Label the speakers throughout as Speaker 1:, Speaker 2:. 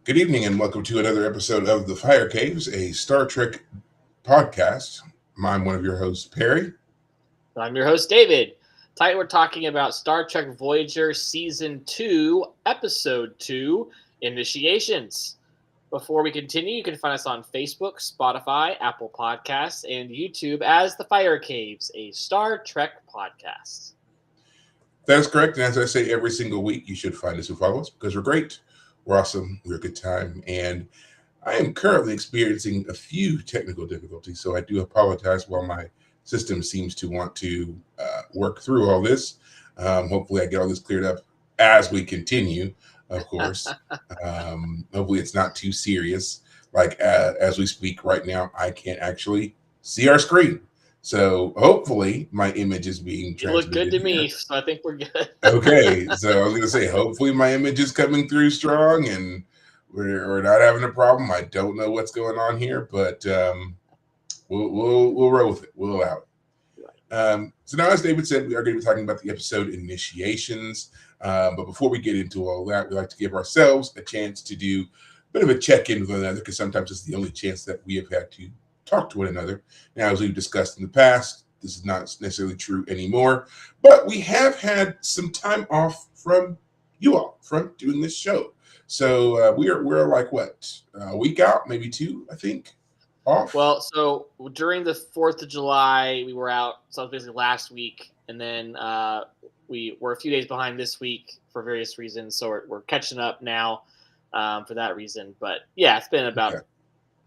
Speaker 1: Good evening and welcome to another episode of The Fire Caves, a Star Trek podcast. I'm one of your hosts, Perry.
Speaker 2: I'm your host, David. Tonight we're talking about Star Trek Voyager Season 2, Episode 2, Initiations. Before we continue, you can find us on Facebook, Spotify, Apple Podcasts, and YouTube as The Fire Caves, a Star Trek podcast.
Speaker 1: That is correct. And as I say every single week, you should find us and follow us because we're great. We're awesome. We're a good time. And I am currently experiencing a few technical difficulties, so I do apologize while my system seems to want to work through all this. Hopefully I get all this cleared up as we continue, of course. Hopefully it's not too serious. Like as we speak right now, I can't actually see our screen. So hopefully my image is being transmitted.
Speaker 2: You look good to me, so I think we're good.
Speaker 1: Okay, so I was going to say, hopefully my image is coming through strong and we're not having a problem. I don't know what's going on here, but we'll roll with it. We'll allow it. So now, as David said, we are going to be talking about the episode Initiations. But before we get into all that, we like to give ourselves a chance to do a bit of a check-in with one another because sometimes it's the only chance that we have had to talk to one another. Now, as we've discussed in the past, this is not necessarily true anymore, but we have had some time off from you all from doing this show. So we're like what, a week out, maybe two, I think, off.
Speaker 2: Well, so during the 4th of July, we were out. So it was basically last week, and then we were a few days behind this week for various reasons. So we're catching up now for that reason. But yeah, it's been about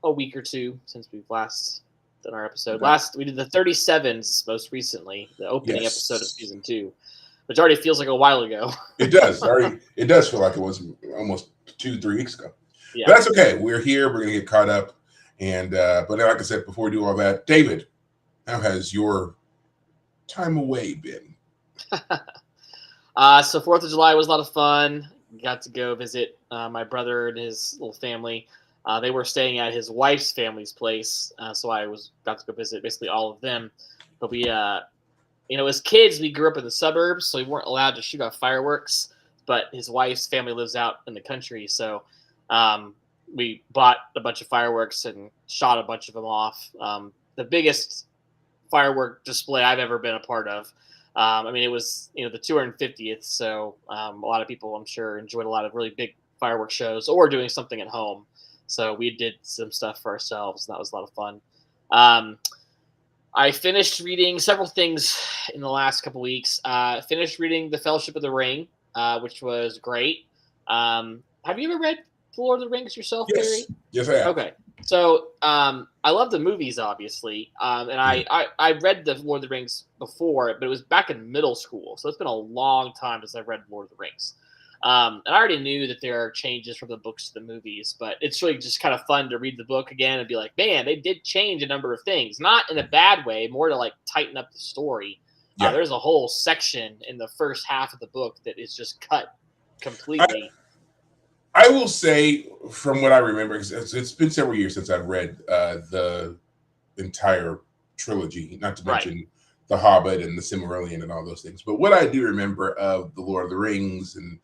Speaker 2: a week or two since we've last done our episode. We did the 37s most recently, the opening episode of season 2, which already feels like a while ago.
Speaker 1: It does. It does feel like it was almost 2-3 weeks ago. Yeah. But that's okay. We're here. We're going to get caught up. And but like I said, before we do all that, David, how has your time away been?
Speaker 2: So 4th of July was a lot of fun. Got to go visit my brother and his little family. They were staying at his wife's family's place, so I got to go visit basically all of them. But we, as kids, we grew up in the suburbs, so we weren't allowed to shoot off fireworks. But his wife's family lives out in the country, so we bought a bunch of fireworks and shot a bunch of them off. The biggest firework display I've ever been a part of. It was the 250th, so a lot of people, I'm sure, enjoyed a lot of really big fireworks shows or doing something at home. So we did some stuff for ourselves, and that was a lot of fun. I finished reading several things in the last couple weeks. Finished reading The Fellowship of the Ring, which was great. Have you ever read Lord of the Rings yourself, Barry?
Speaker 1: Yes, I have.
Speaker 2: Okay. So I love the movies, obviously. And I read the Lord of the Rings before, but it was back in middle school. So it's been a long time since I've read Lord of the Rings. And I already knew that there are changes from the books to the movies, but it's really just kind of fun to read the book again and be like, man, they did change a number of things. Not in a bad way, more to like tighten up the story. Yeah. There's a whole section in the first half of the book that is just cut completely.
Speaker 1: I will say, from what I remember, it's been several years since I've read the entire trilogy, not to mention The Hobbit and The Silmarillion and all those things. But what I do remember of The Lord of the Rings and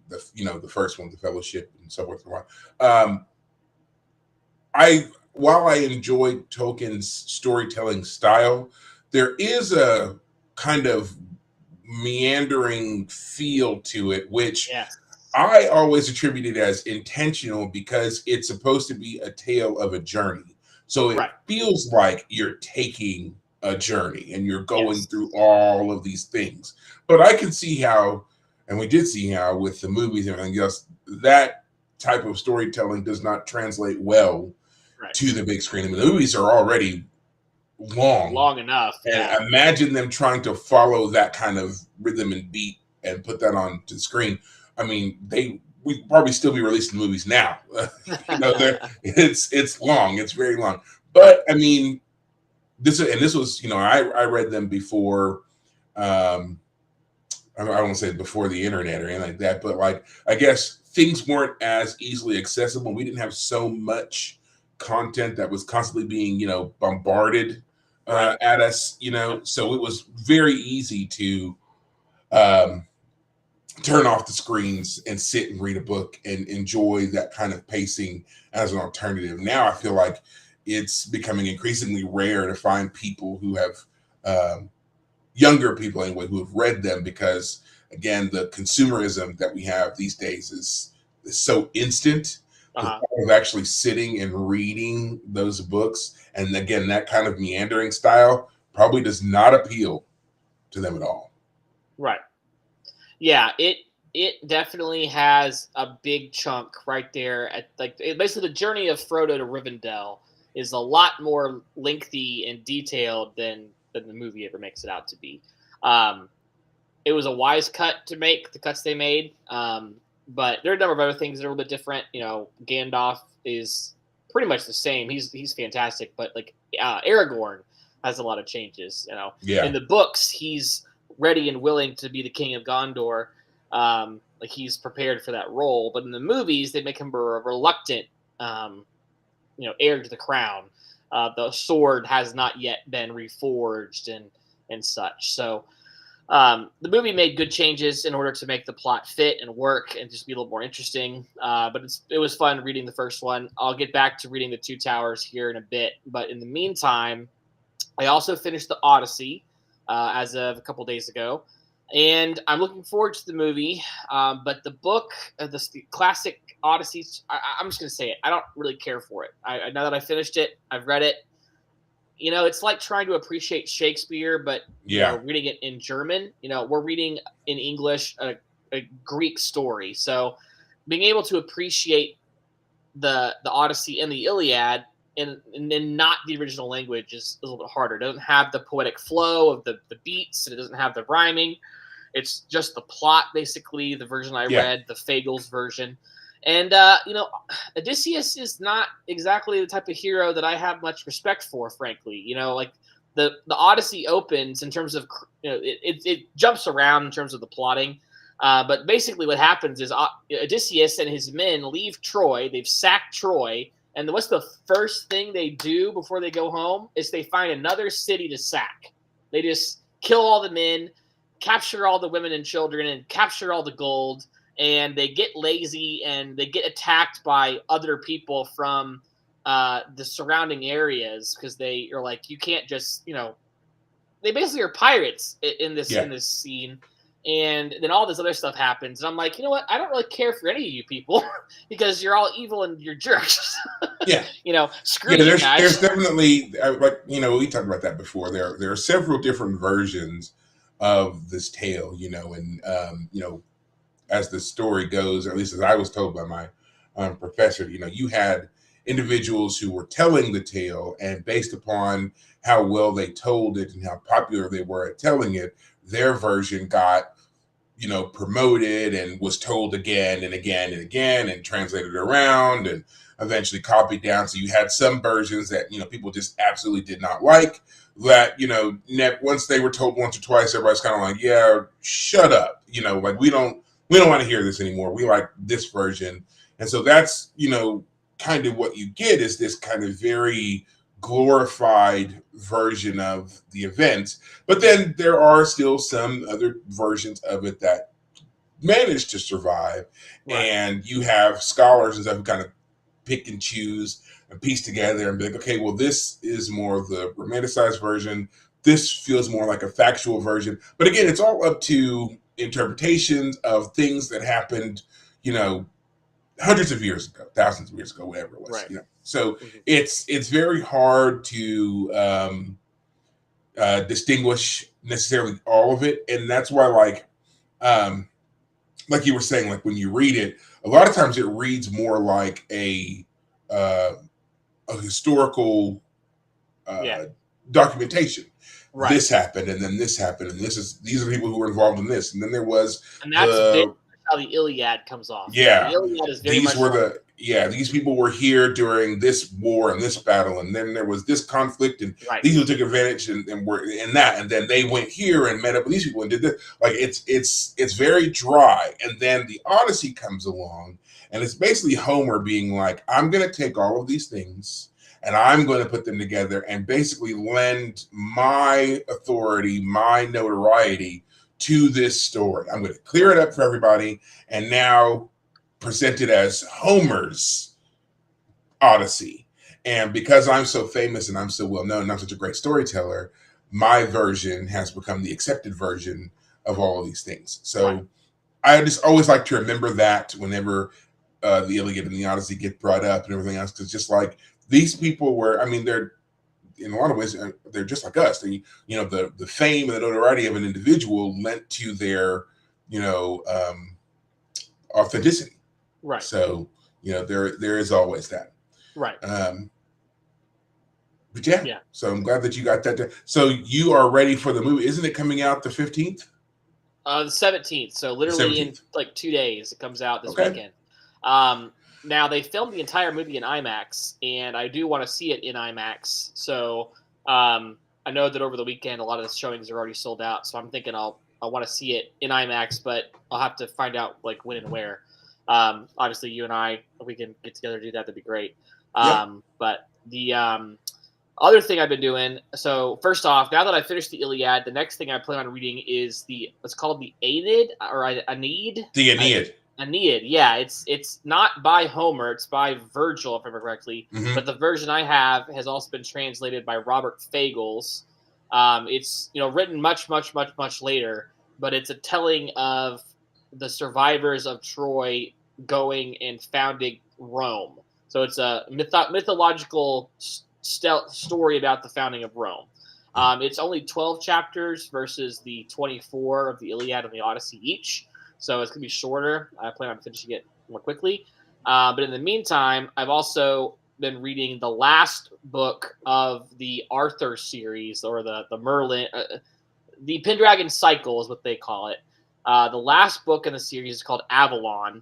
Speaker 1: the first one, The Fellowship, and so forth. While I enjoyed Tolkien's storytelling style, there is a kind of meandering feel to it, which I always attributed as intentional because it's supposed to be a tale of a journey. So it feels like you're taking a journey and you're going through all of these things. But I can see how, and we did see how with the movies and everything else, that type of storytelling does not translate well to the big screen. I mean, the movies are already long enough. And imagine them trying to follow that kind of rhythm and beat and put that on to the screen. I mean, we probably still be releasing movies now. It's long. It's very long. But I mean, this was, I read them before. I don't want to say before the internet or anything like that, but like I guess things weren't as easily accessible. We didn't have so much content that was constantly being, bombarded at us, so it was very easy to turn off the screens and sit and read a book and enjoy that kind of pacing as an alternative. Now I feel like it's becoming increasingly rare to find people who have younger people anyway who have read them, because again, the consumerism that we have these days is so instant. Of actually sitting and reading those books, and again, that kind of meandering style probably does not appeal to them at all.
Speaker 2: Right. Yeah, it definitely has a big chunk right there at basically the journey of Frodo to Rivendell is a lot more lengthy and detailed than the movie ever makes it out to be. It was a wise cut to make, the cuts they made. But there are a number of other things that are a little bit different. You know, Gandalf is pretty much the same. He's fantastic, but like Aragorn has a lot of changes. You know, in the books, he's ready and willing to be the king of Gondor. Like he's prepared for that role. But in the movies, they make him a reluctant, heir to the crown. The sword has not yet been reforged and such. So. The movie made good changes in order to make the plot fit and work and just be a little more interesting. But it was fun reading the first one. I'll get back to reading The Two Towers here in a bit. But in the meantime, I also finished The Odyssey as of a couple days ago. And I'm looking forward to the movie. But the book, the classic Odyssey, I'm just going to say it. I don't really care for it. Now that I finished it, I've read it. You know, it's like trying to appreciate Shakespeare, but reading it in German. You know, we're reading in English a Greek story, so being able to appreciate the Odyssey and the Iliad and not the original language is a little bit harder. It doesn't have the poetic flow of the beats, and it doesn't have the rhyming. It's just the plot, basically. The version I read, the Fagles version. And, Odysseus is not exactly the type of hero that I have much respect for, frankly. You know, like the Odyssey opens in terms of, it jumps around in terms of the plotting. But basically what happens is Odysseus and his men leave Troy. They've sacked Troy. And what's the first thing they do before they go home is they find another city to sack. They just kill all the men, capture all the women and children, and capture all the gold. And they get lazy and they get attacked by other people from the surrounding areas because they are like, you can't just, they basically are pirates in this scene. And then all this other stuff happens. And I'm like, you know what? I don't really care for any of you people because you're all evil and you're jerks. Screw you guys.
Speaker 1: There's definitely, we talked about that before. There are several different versions of this tale, and, as the story goes, or at least as I was told by my professor, you had individuals who were telling the tale, and based upon how well they told it and how popular they were at telling it, their version got, promoted and was told again and again and again and translated around and eventually copied down. So you had some versions that, people just absolutely did not like, that, once they were told once or twice, everybody's kind of like, yeah, shut up. We don't want to hear this anymore. We like this version. And so that's, kind of what you get is this kind of very glorified version of the event. But then there are still some other versions of it that manage to survive. Right. And you have scholars and stuff who kind of pick and choose and piece together and be like, okay, well, this is more of the romanticized version. This feels more like a factual version. But again, it's all up to interpretations of things that happened, hundreds of years ago, thousands of years ago, whatever it was.
Speaker 2: Right.
Speaker 1: So it's very hard to distinguish necessarily all of it, and that's why, like you were saying, like when you read it, a lot of times it reads more like a historical documentation. Right. This happened, and then this happened, and these are the people who were involved in this, and then there was,
Speaker 2: and that's how the Iliad comes off.
Speaker 1: Yeah,
Speaker 2: the Iliad is very
Speaker 1: these people were here during this war and this battle, and then there was this conflict, and these people took advantage and were in that, and then they went here and met up with these people and did this. Like it's very dry, and then the Odyssey comes along, and it's basically Homer being like, I'm going to take all of these things and I'm going to put them together and basically lend my authority, my notoriety to this story. I'm going to clear it up for everybody and now present it as Homer's Odyssey. And because I'm so famous and I'm so well known and I'm such a great storyteller, my version has become the accepted version of all of these things. So I just always like to remember that whenever the Iliad and the Odyssey get brought up and everything else, because just like these people were, I mean, they're in a lot of ways they're just like us. They, the fame and the notoriety of an individual lent to their, authenticity.
Speaker 2: Right.
Speaker 1: So there is always that.
Speaker 2: Right.
Speaker 1: But yeah. So I'm glad that you got that. So you are ready for the movie. Isn't it coming out the 15th?
Speaker 2: The 17th. So literally in like 2 days, it comes out this weekend. Now they filmed the entire movie in IMAX, and I do want to see it in IMAX. So I know that over the weekend, a lot of the showings are already sold out. So I'm thinking I want to see it in IMAX, but I'll have to find out like when and where. Obviously, you and I, if we can get together to do that, that'd be great. But the other thing I've been doing, so first off, now that I finished the Iliad, the next thing I plan on reading is what's called the Aeneid, or Aeneid.
Speaker 1: The Aeneid.
Speaker 2: Aeneid, yeah. It's not by Homer, it's by Virgil, if I remember correctly. Mm-hmm. But the version I have has also been translated by Robert Fagles. It's written much, much, much, much later, but it's a telling of the survivors of Troy going and founding Rome. So it's a mythological story about the founding of Rome. It's only 12 chapters versus the 24 of the Iliad and the Odyssey each. So it's going to be shorter. I plan on finishing it more quickly. But in the meantime, I've also been reading the last book of the Arthur series, or the Merlin, the Pendragon Cycle is what they call it. The last book in the series is called Avalon,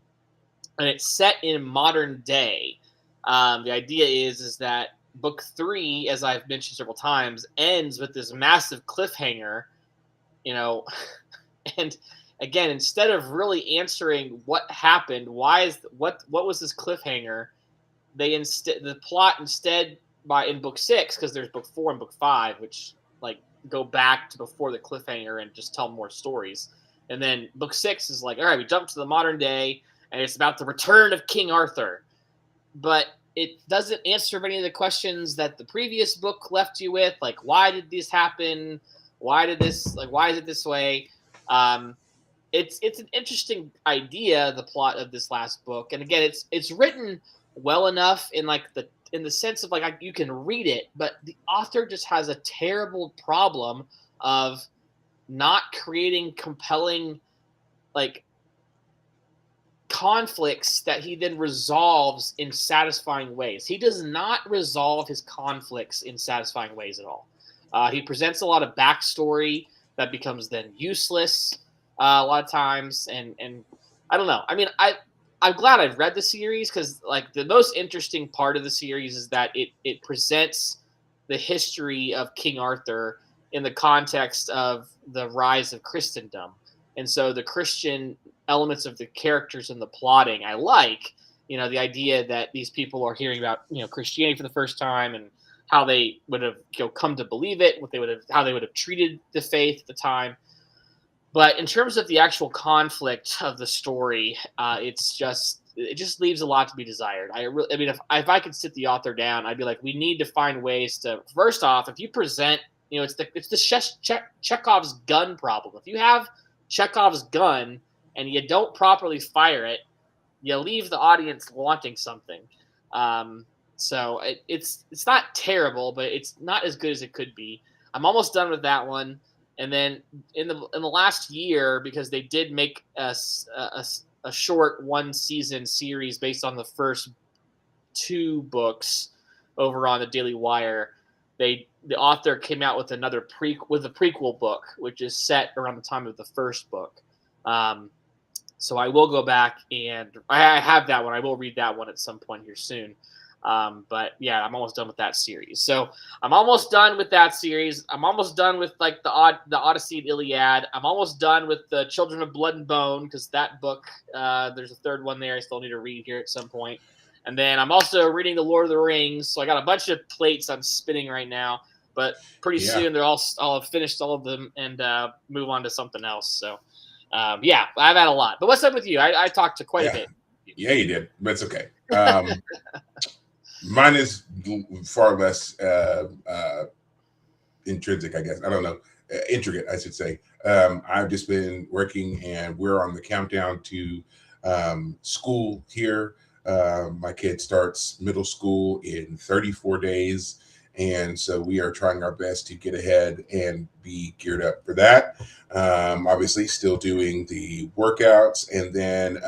Speaker 2: and it's set in modern day. The idea is that book 3, as I've mentioned several times, ends with this massive cliffhanger, and again, instead of really answering what happened, what was this cliffhanger, the plot instead in book 6, because there's book 4 and book 5, which like go back to before the cliffhanger and just tell more stories. And then book 6 is like, all right, we jump to the modern day, and it's about the return of King Arthur. But it doesn't answer any of the questions that the previous book left you with, like why did this happen? Why is it this way? It's an interesting idea, the plot of this last book, and again, it's written well enough in the sense of like you can read it, but the author just has a terrible problem of not creating compelling like conflicts that he then resolves in satisfying ways. He does not resolve his conflicts in satisfying ways at all. He presents a lot of backstory that becomes then useless a lot of times, and I don't know. I mean, I'm glad I've read the series, because like the most interesting part of the series is that it presents the history of King Arthur in the context of the rise of Christendom. And so the Christian elements of the characters and the plotting, I like, the idea that these people are hearing about, Christianity for the first time and how they would have come to believe it, how they would have treated the faith at the time. But in terms of the actual conflict of the story, it just leaves a lot to be desired. I mean, if I could sit the author down, I'd be like, we need to find ways to, first off, if you present, it's the Chekhov's gun problem. If you have Chekhov's gun and you don't properly fire it, you leave the audience wanting something. So it's not terrible, but it's not as good as it could be. I'm almost done with that one. And then in the last year, because they did make a short 1-season series based on the first 2 books over on the Daily Wire, the author came out with a prequel book, which is set around the time of the first book. So I will go back, and I have that one. I will read that one at some point here soon. But yeah, I'm almost done with that series. So I'm almost done with that series. I'm almost done with like the Odyssey and Iliad. I'm almost done with the Children of Blood and Bone, because that book, there's a third one there I still need to read here at some point. And then I'm also reading the Lord of the Rings. So I got a bunch of plates I'm spinning right now. but pretty soon they're all have finished all of them and move on to something else. So, yeah, I've had a lot. But what's up with you? I talked to quite a bit.
Speaker 1: Yeah, you did, but it's okay. Mine is far less intrinsic, I guess. I don't know. Intricate, I should say. I've just been working, and we're on the countdown to school here. My kid starts middle school in 34 days. And so we are trying our best to get ahead and be geared up for that. Obviously, still doing the workouts. And then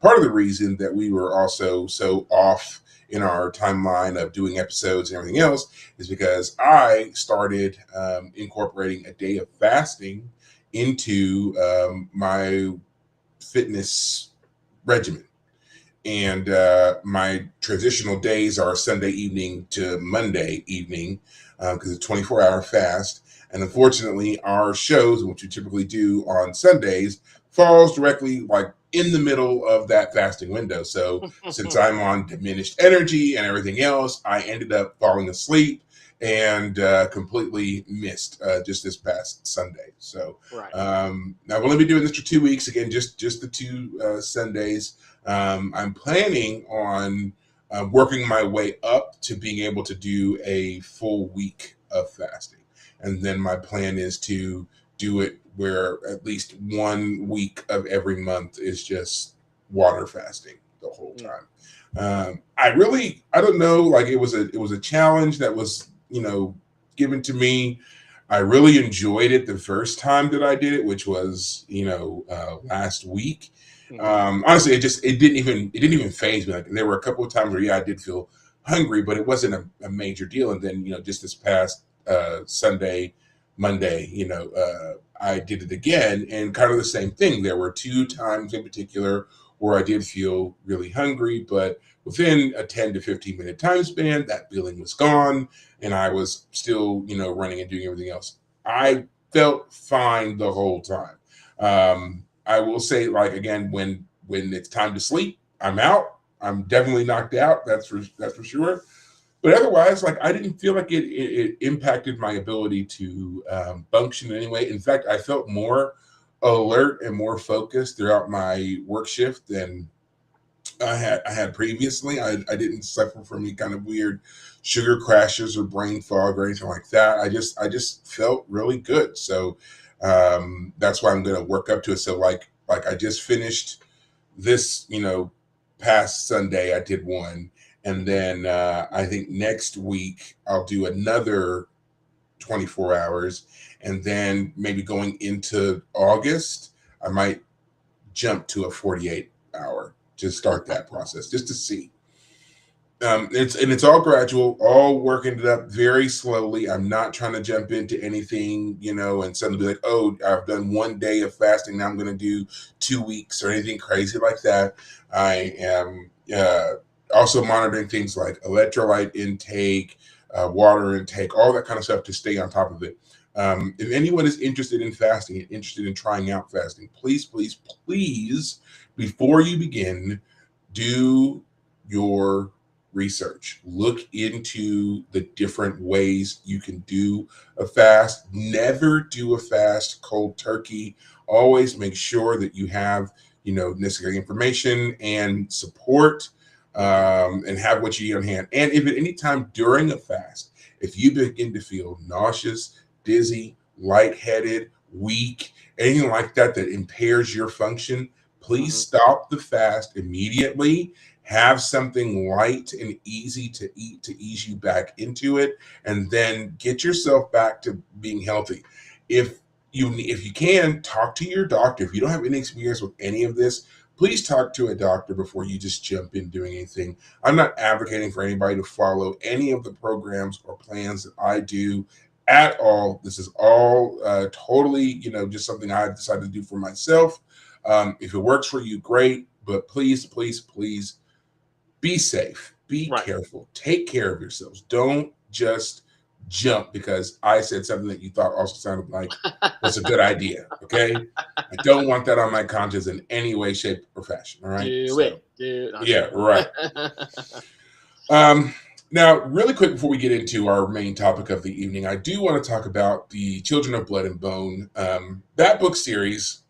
Speaker 1: part of the reason that we were also so off in our timeline of doing episodes and everything else is because I started incorporating a day of fasting into my fitness regimen. And my transitional days are Sunday evening to Monday evening because it's a 24-hour fast. And unfortunately, our shows, which we typically do on Sundays, falls directly like in the middle of that fasting window. So since I'm on diminished energy and everything else, I ended up falling asleep and completely missed just this past Sunday. So I've only been doing this for 2 weeks. Again, just the two Sundays. I'm planning on working my way up to being able to do a full week of fasting. And then my plan is to do it where at least 1 week of every month is just water fasting the whole time. I don't know, like it was a challenge that was, given to me. I really enjoyed it the first time that I did it, which was, last week. Honestly, it didn't even faze me. Like there were a couple of times where I did feel hungry, but it wasn't a major deal. And then just this past Sunday, Monday, I did it again, and kind of the same thing. There were 2 times in particular where I did feel really hungry, but within a 10 to 15 minute time span, that feeling was gone, and I was still running and doing everything else. I felt fine the whole time. I will say, like, again, when it's time to sleep, I'm out. I'm definitely knocked out. That's for sure. But otherwise, like, I didn't feel like it impacted my ability to function in any way. In fact, I felt more alert and more focused throughout my work shift than I had previously. I didn't suffer from any kind of weird sugar crashes or brain fog or anything like that. I just felt really good. So that's why I'm going to work up to it. So like I just finished this, past Sunday, I did one. And then I think next week I'll do another 24 hours. And then maybe going into August, I might jump to a 48-hour to start that process, just to see. It's all gradual, all working it up very slowly. I'm not trying to jump into anything, and suddenly be like, oh, I've done 1 day of fasting, now I'm going to do 2 weeks or anything crazy like that. I am also monitoring things like electrolyte intake, water intake, all that kind of stuff to stay on top of it. If anyone is interested in fasting and interested in trying out fasting, please, please, please, before you begin, do your research. Look into the different ways you can do a fast. Never do a fast cold turkey. Always make sure that you have, necessary information and support, and have what you need on hand. And if at any time during a fast, if you begin to feel nauseous, dizzy, lightheaded, weak, anything like that impairs your function, please stop the fast immediately. Have something light and easy to eat to ease you back into it, and then get yourself back to being healthy. If you can, talk to your doctor. If you don't have any experience with any of this, please talk to a doctor before you just jump in doing anything. I'm not advocating for anybody to follow any of the programs or plans that I do at all. This is all totally, just something I've decided to do for myself. If it works for you, great. But please, please, please be safe. Be careful. Take care of yourselves. Don't just jump because I said something that you thought also sounded like was a good idea. Okay? I don't want that on my conscience in any way, shape, or fashion. All right?
Speaker 2: Do it.
Speaker 1: Yeah, right. Now, really quick before we get into our main topic of the evening, I do want to talk about the Children of Blood and Bone. That book series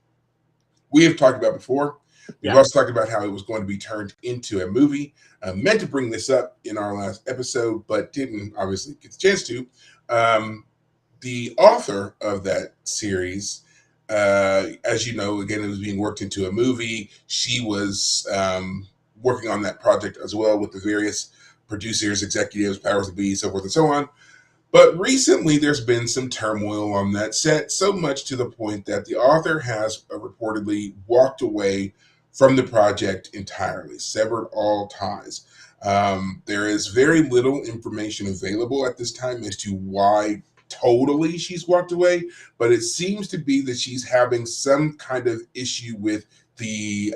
Speaker 1: we have talked about before. We've also talked about how it was going to be turned into a movie. Meant to bring this up in our last episode, but didn't obviously get the chance to. The author of that series, as you know, again, it was being worked into a movie. She was working on that project as well with the various producers, executives, powers that be, so forth and so on. But recently, there's been some turmoil on that set, so much to the point that the author has reportedly walked away from the project entirely, severed all ties. There is very little information available at this time as to why totally she's walked away, but it seems to be that she's having some kind of issue with the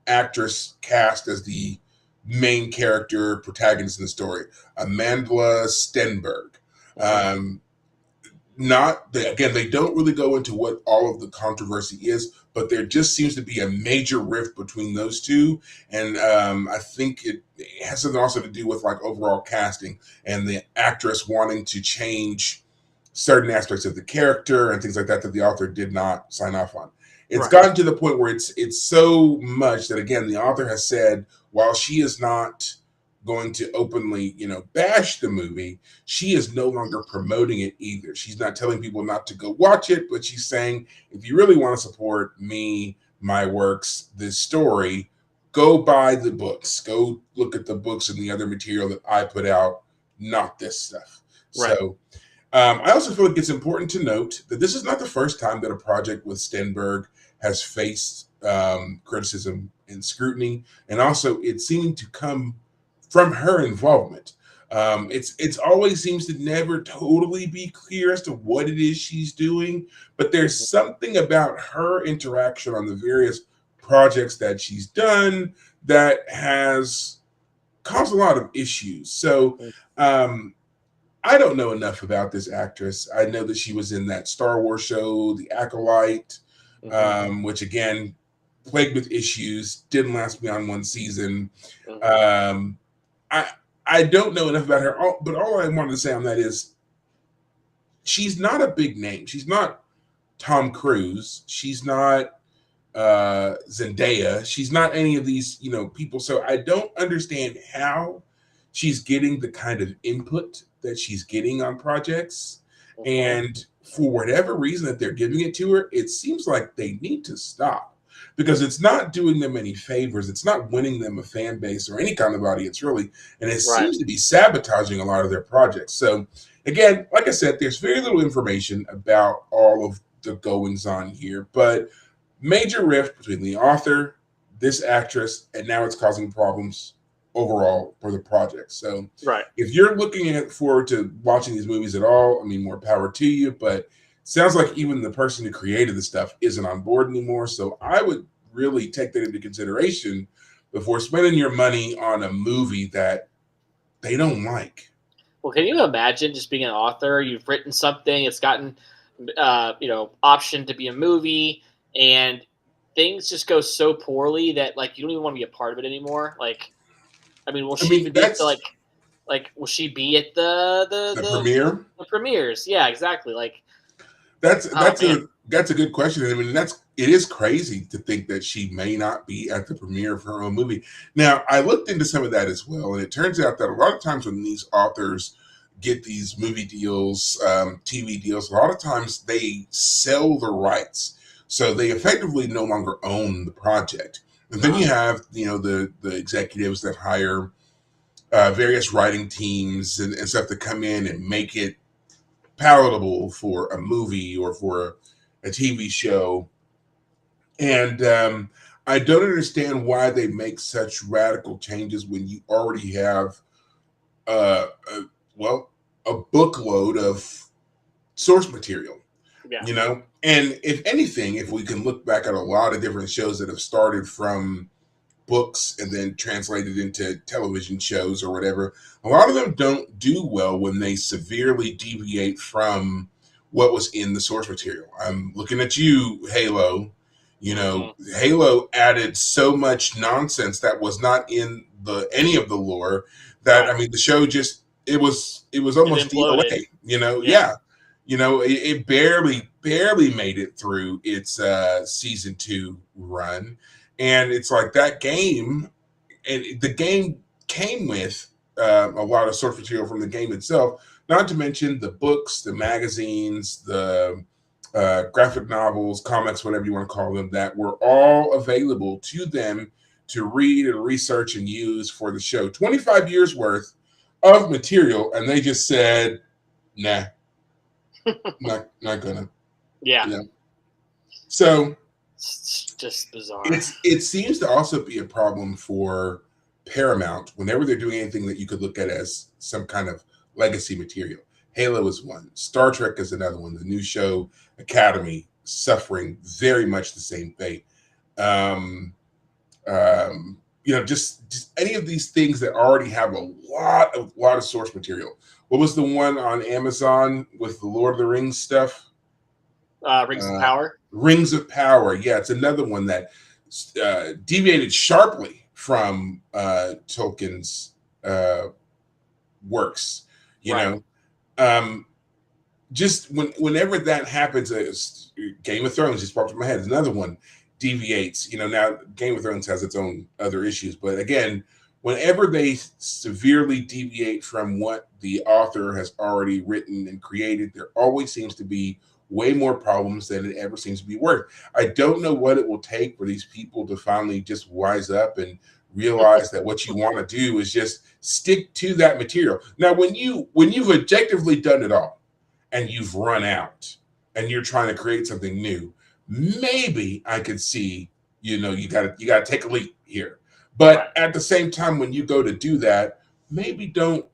Speaker 1: actress cast as the main character protagonist in the story, Amandla Stenberg. Again, they don't really go into what all of the controversy is, but there just seems to be a major rift between those two, and I think it has something also to do with like overall casting and the actress wanting to change certain aspects of the character and things like that that the author did not sign off on. It's gotten to the point where it's so much that, again, the author has said, while she is not going to openly, bash the movie, she is no longer promoting it either. She's not telling people not to go watch it, but she's saying, if you really want to support me, my works, this story, go buy the books. Go look at the books and the other material that I put out, not this stuff. Right. So I also feel like it's important to note that this is not the first time that a project with Stenberg has faced criticism and scrutiny, and also it seeming to come from her involvement. It's always seems to never totally be clear as to what it is she's doing, but there's something about her interaction on the various projects that she's done that has caused a lot of issues. So I don't know enough about this actress. I know that she was in that Star Wars show, The Acolyte, which again, plagued with issues, didn't last beyond one season. I don't know enough about her, but all I wanted to say on that is she's not a big name. She's not Tom Cruise. She's not Zendaya. She's not any of these, people. So I don't understand how she's getting the kind of input that she's getting on projects. And for whatever reason that they're giving it to her, it seems like they need to stop. Because it's not doing them any favors. It's not winning them a fan base or any kind of audience, really. And it seems to be sabotaging a lot of their projects. So, again, like I said, there's very little information about all of the goings on here. But major rift between the author, this actress, and now it's causing problems overall for the project. So, if you're looking forward to watching these movies at all, I mean, more power to you. But sounds like even the person who created the stuff isn't on board anymore. So I would really take that into consideration before spending your money on a movie that they don't like.
Speaker 2: Well, can you imagine just being an author? You've written something, it's gotten, optioned to be a movie, and things just go so poorly that like you don't even want to be a part of it anymore. Like, I mean, will she even be at the, will she be at the
Speaker 1: premiere?
Speaker 2: The premieres, yeah, exactly. Like.
Speaker 1: That's a good question. I mean, it is crazy to think that she may not be at the premiere of her own movie. Now, I looked into some of that as well, and it turns out that a lot of times when these authors get these movie deals, TV deals, a lot of times they sell the rights, so they effectively no longer own the project. And then you have the executives that hire various writing teams and stuff to come in and make it palatable for a movie or for a TV show. And I don't understand why they make such radical changes when you already have a bookload of source material. And if anything, if we can look back at a lot of different shows that have started from books and then translated into television shows or whatever, a lot of them don't do well when they severely deviate from what was in the source material. I'm looking at you, Halo. Halo added so much nonsense that was not in any of the lore that I mean, the show just it was almost DOA, yeah. It barely made it through its season 2 run, and it's like that game, and the game came with a lot of source material from the game itself, not to mention the books, the magazines, the graphic novels, comics, whatever you want to call them, that were all available to them to read and research and use for the show. 25 years worth of material, and they just said, nah, not gonna.
Speaker 2: Yeah.
Speaker 1: So
Speaker 2: it's just bizarre.
Speaker 1: It seems to also be a problem for Paramount whenever they're doing anything that you could look at as some kind of legacy material. Halo is one. Star Trek is another one. The new show Academy suffering very much the same fate. Just any of these things that already have a lot of source material. What was the one on Amazon with the Lord of the Rings stuff?
Speaker 2: Rings of Power.
Speaker 1: Rings of Power. Yeah, it's another one that deviated sharply from Tolkien's works. Just whenever that happens, Game of Thrones just popped in my head. Another one deviates. Now Game of Thrones has its own other issues, but again, whenever they severely deviate from what the author has already written and created, there always seems to be way more problems than it ever seems to be worth. I don't know what it will take for these people to finally just wise up and realize that what you want to do is just stick to that material. Now, when you've objectively done it all and you've run out and you're trying to create something new, maybe I could see, you got to take a leap here. But at the same time, when you go to do that, maybe don't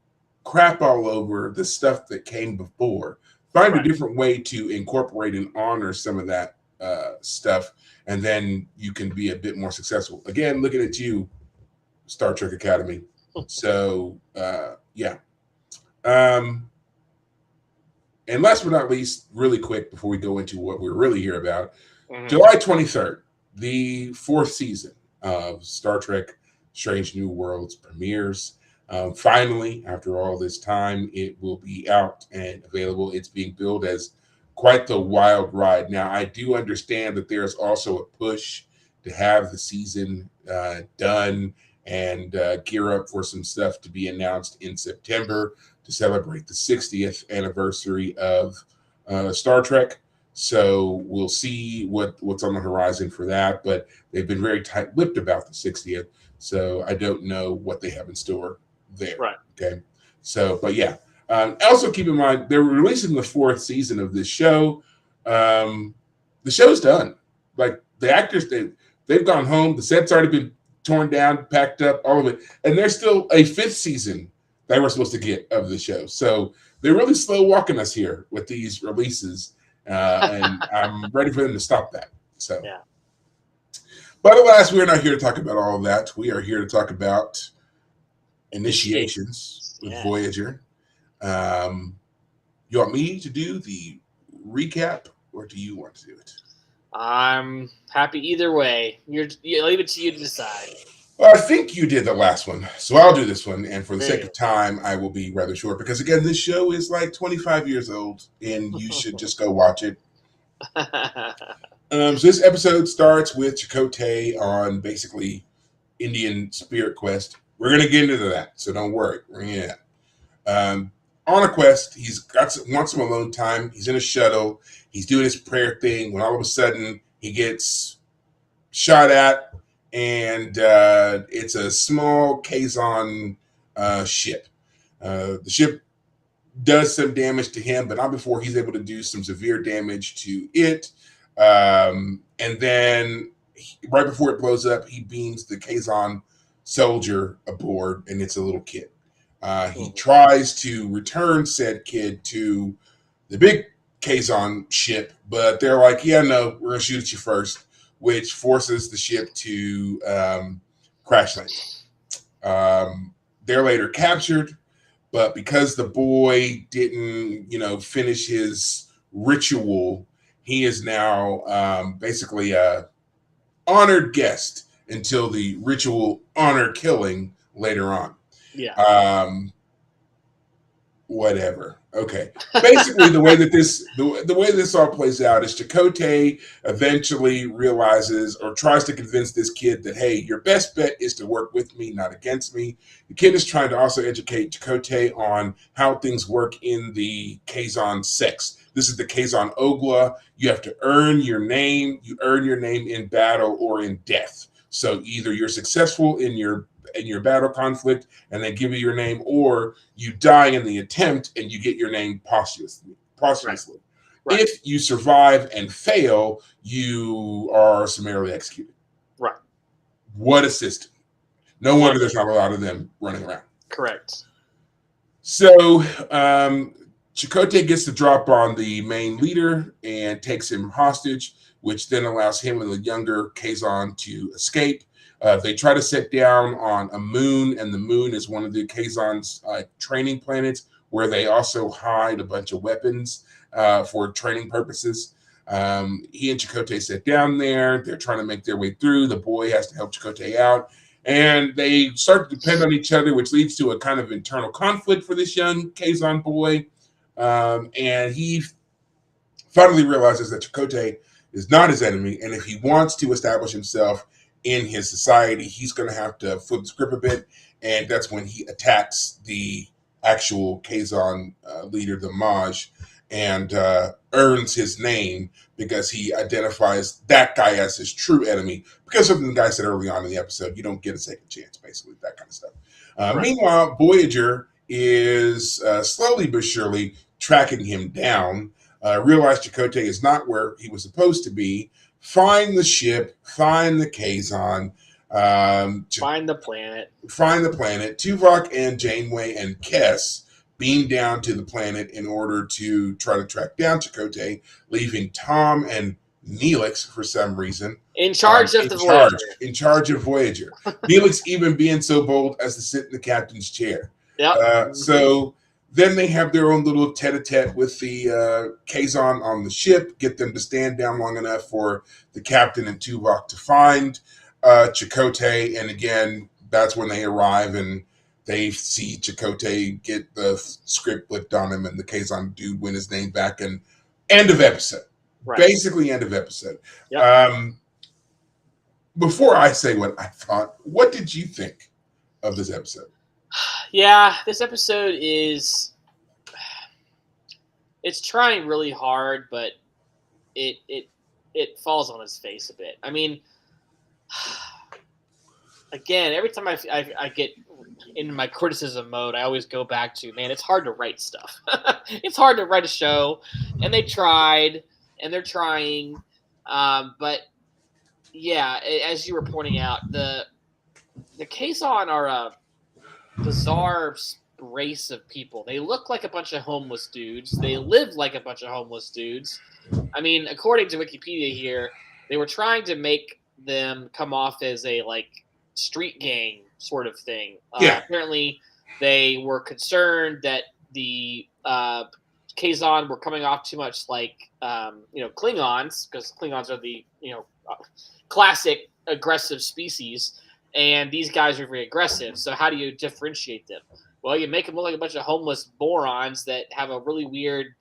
Speaker 1: crap all over the stuff that came before. Find a different way to incorporate and honor some of that stuff, and then you can be a bit more successful. Again, looking at you, Star Trek Academy. So, yeah. And last but not least, really quick before we go into what we're really here about, July 23rd, the 4th season of Star Trek Strange New Worlds premieres. Finally, after all this time, it will be out and available. It's being billed as quite the wild ride. Now, I do understand that there's also a push to have the season done and gear up for some stuff to be announced in September to celebrate the 60th anniversary of Star Trek. So we'll see what's on the horizon for that, but they've been very tight-lipped about the 60th, so I don't know what they have in store there.
Speaker 2: Right.
Speaker 1: Okay. So, but yeah. Also keep in mind, they're releasing the 4th season of this show. The show's done. Like, the actors, they've gone home. The set's already been torn down, packed up, all of it. And there's still a 5th season they were supposed to get of the show. So they're really slow walking us here with these releases. And I'm ready for them to stop that. So,
Speaker 2: yeah.
Speaker 1: But alas, we're not here to talk about all of that. We are here to talk about initiations with Voyager. You want me to do the recap, or do you want to do it?
Speaker 2: I'm happy either way. Leave it to you to decide.
Speaker 1: Well, I think you did the last one, so I'll do this one. And for the sake of time, I will be rather short because, again, this show is like 25 years old, and you should just go watch it. So this episode starts with Chakotay on basically Indian Spirit Quest. We're going to get into that, so don't worry. On a quest, wants some alone time. He's in a shuttle. He's doing his prayer thing when all of a sudden he gets shot at, and it's a small Kazon ship. The ship does some damage to him, but not before he's able to do some severe damage to it. And then right before it blows up, he beams the Kazon soldier aboard, and it's a little kid. He tries to return said kid to the big Kazon ship, but they're like, yeah, no, we're going to shoot at you first, which forces the ship to crash land. They're later captured, but because the boy didn't, finish his ritual, he is now basically a honored guest until the ritual honor killing later on.
Speaker 2: Yeah.
Speaker 1: Whatever. Okay. Basically, the way that the way this all plays out is Chakotay eventually realizes or tries to convince this kid that, hey, your best bet is to work with me, not against me. The kid is trying to also educate Chakotay on how things work in the Kazon sects. This is the Kazon Ogla. You have to earn your name. You earn your name in battle or in death. So either you're successful in your battle conflict and they give you your name, or you die in the attempt and you get your name posthumously. Right. If you survive and fail, you are summarily executed.
Speaker 2: Right.
Speaker 1: What a system. No wonder there's not a lot of them running around.
Speaker 2: Correct.
Speaker 1: So Chakotay gets the drop on the main leader and takes him hostage, which then allows him and the younger Kazon to escape. They try to set down on a moon, and the moon is one of the Kazon's training planets, where they also hide a bunch of weapons for training purposes. He and Chakotay sit down there. They're trying to make their way through. The boy has to help Chakotay out. And they start to depend on each other, which leads to a kind of internal conflict for this young Kazon boy. And he finally realizes that Chakotay is not his enemy. And if he wants to establish himself in his society, he's going to have to flip the script a bit. And that's when he attacks the actual Kazon leader, the Maj, and earns his name because he identifies that guy as his true enemy. Because something the guy said early on in the episode, you don't get a second chance, basically, that kind of stuff. Right. Meanwhile, Voyager is slowly but surely tracking him down, realize Chakotay is not where he was supposed to be, find the ship, find the Kazon,
Speaker 2: find the planet.
Speaker 1: Tuvok and Janeway and Kes beam down to the planet in order to try to track down Chakotay, leaving Tom and Neelix, for some reason,
Speaker 2: in charge of Voyager.
Speaker 1: In charge of Voyager. Neelix even being so bold as to sit in the captain's chair.
Speaker 2: Yep.
Speaker 1: So then they have their own little tete-a-tete with the Kazon on the ship, get them to stand down long enough for the captain and Tuvok to find Chakotay. And again, that's when they arrive and they see Chakotay get the script flipped on him and the Kazon dude win his name back, and end of episode. Right. Basically end of episode. Yep. Before I say what I thought, what did you think of this episode?
Speaker 2: Yeah, this episode it's trying really hard, but it falls on its face a bit. I mean, again, every time I get in my criticism mode, I always go back to, man, it's hard to write stuff. It's hard to write a show, and they tried, and they're trying, but yeah, as you were pointing out, the Kazon are a bizarre race of people. They look like a bunch of homeless dudes. They live like a bunch of homeless dudes. I mean, according to Wikipedia here, they were trying to make them come off as a street gang sort of thing.
Speaker 1: Yeah.
Speaker 2: Apparently, they were concerned that the Kazon were coming off too much like Klingons, because Klingons are the classic aggressive species. And these guys are very aggressive. So how do you differentiate them? Well, you make them look like a bunch of homeless morons that have a really weird,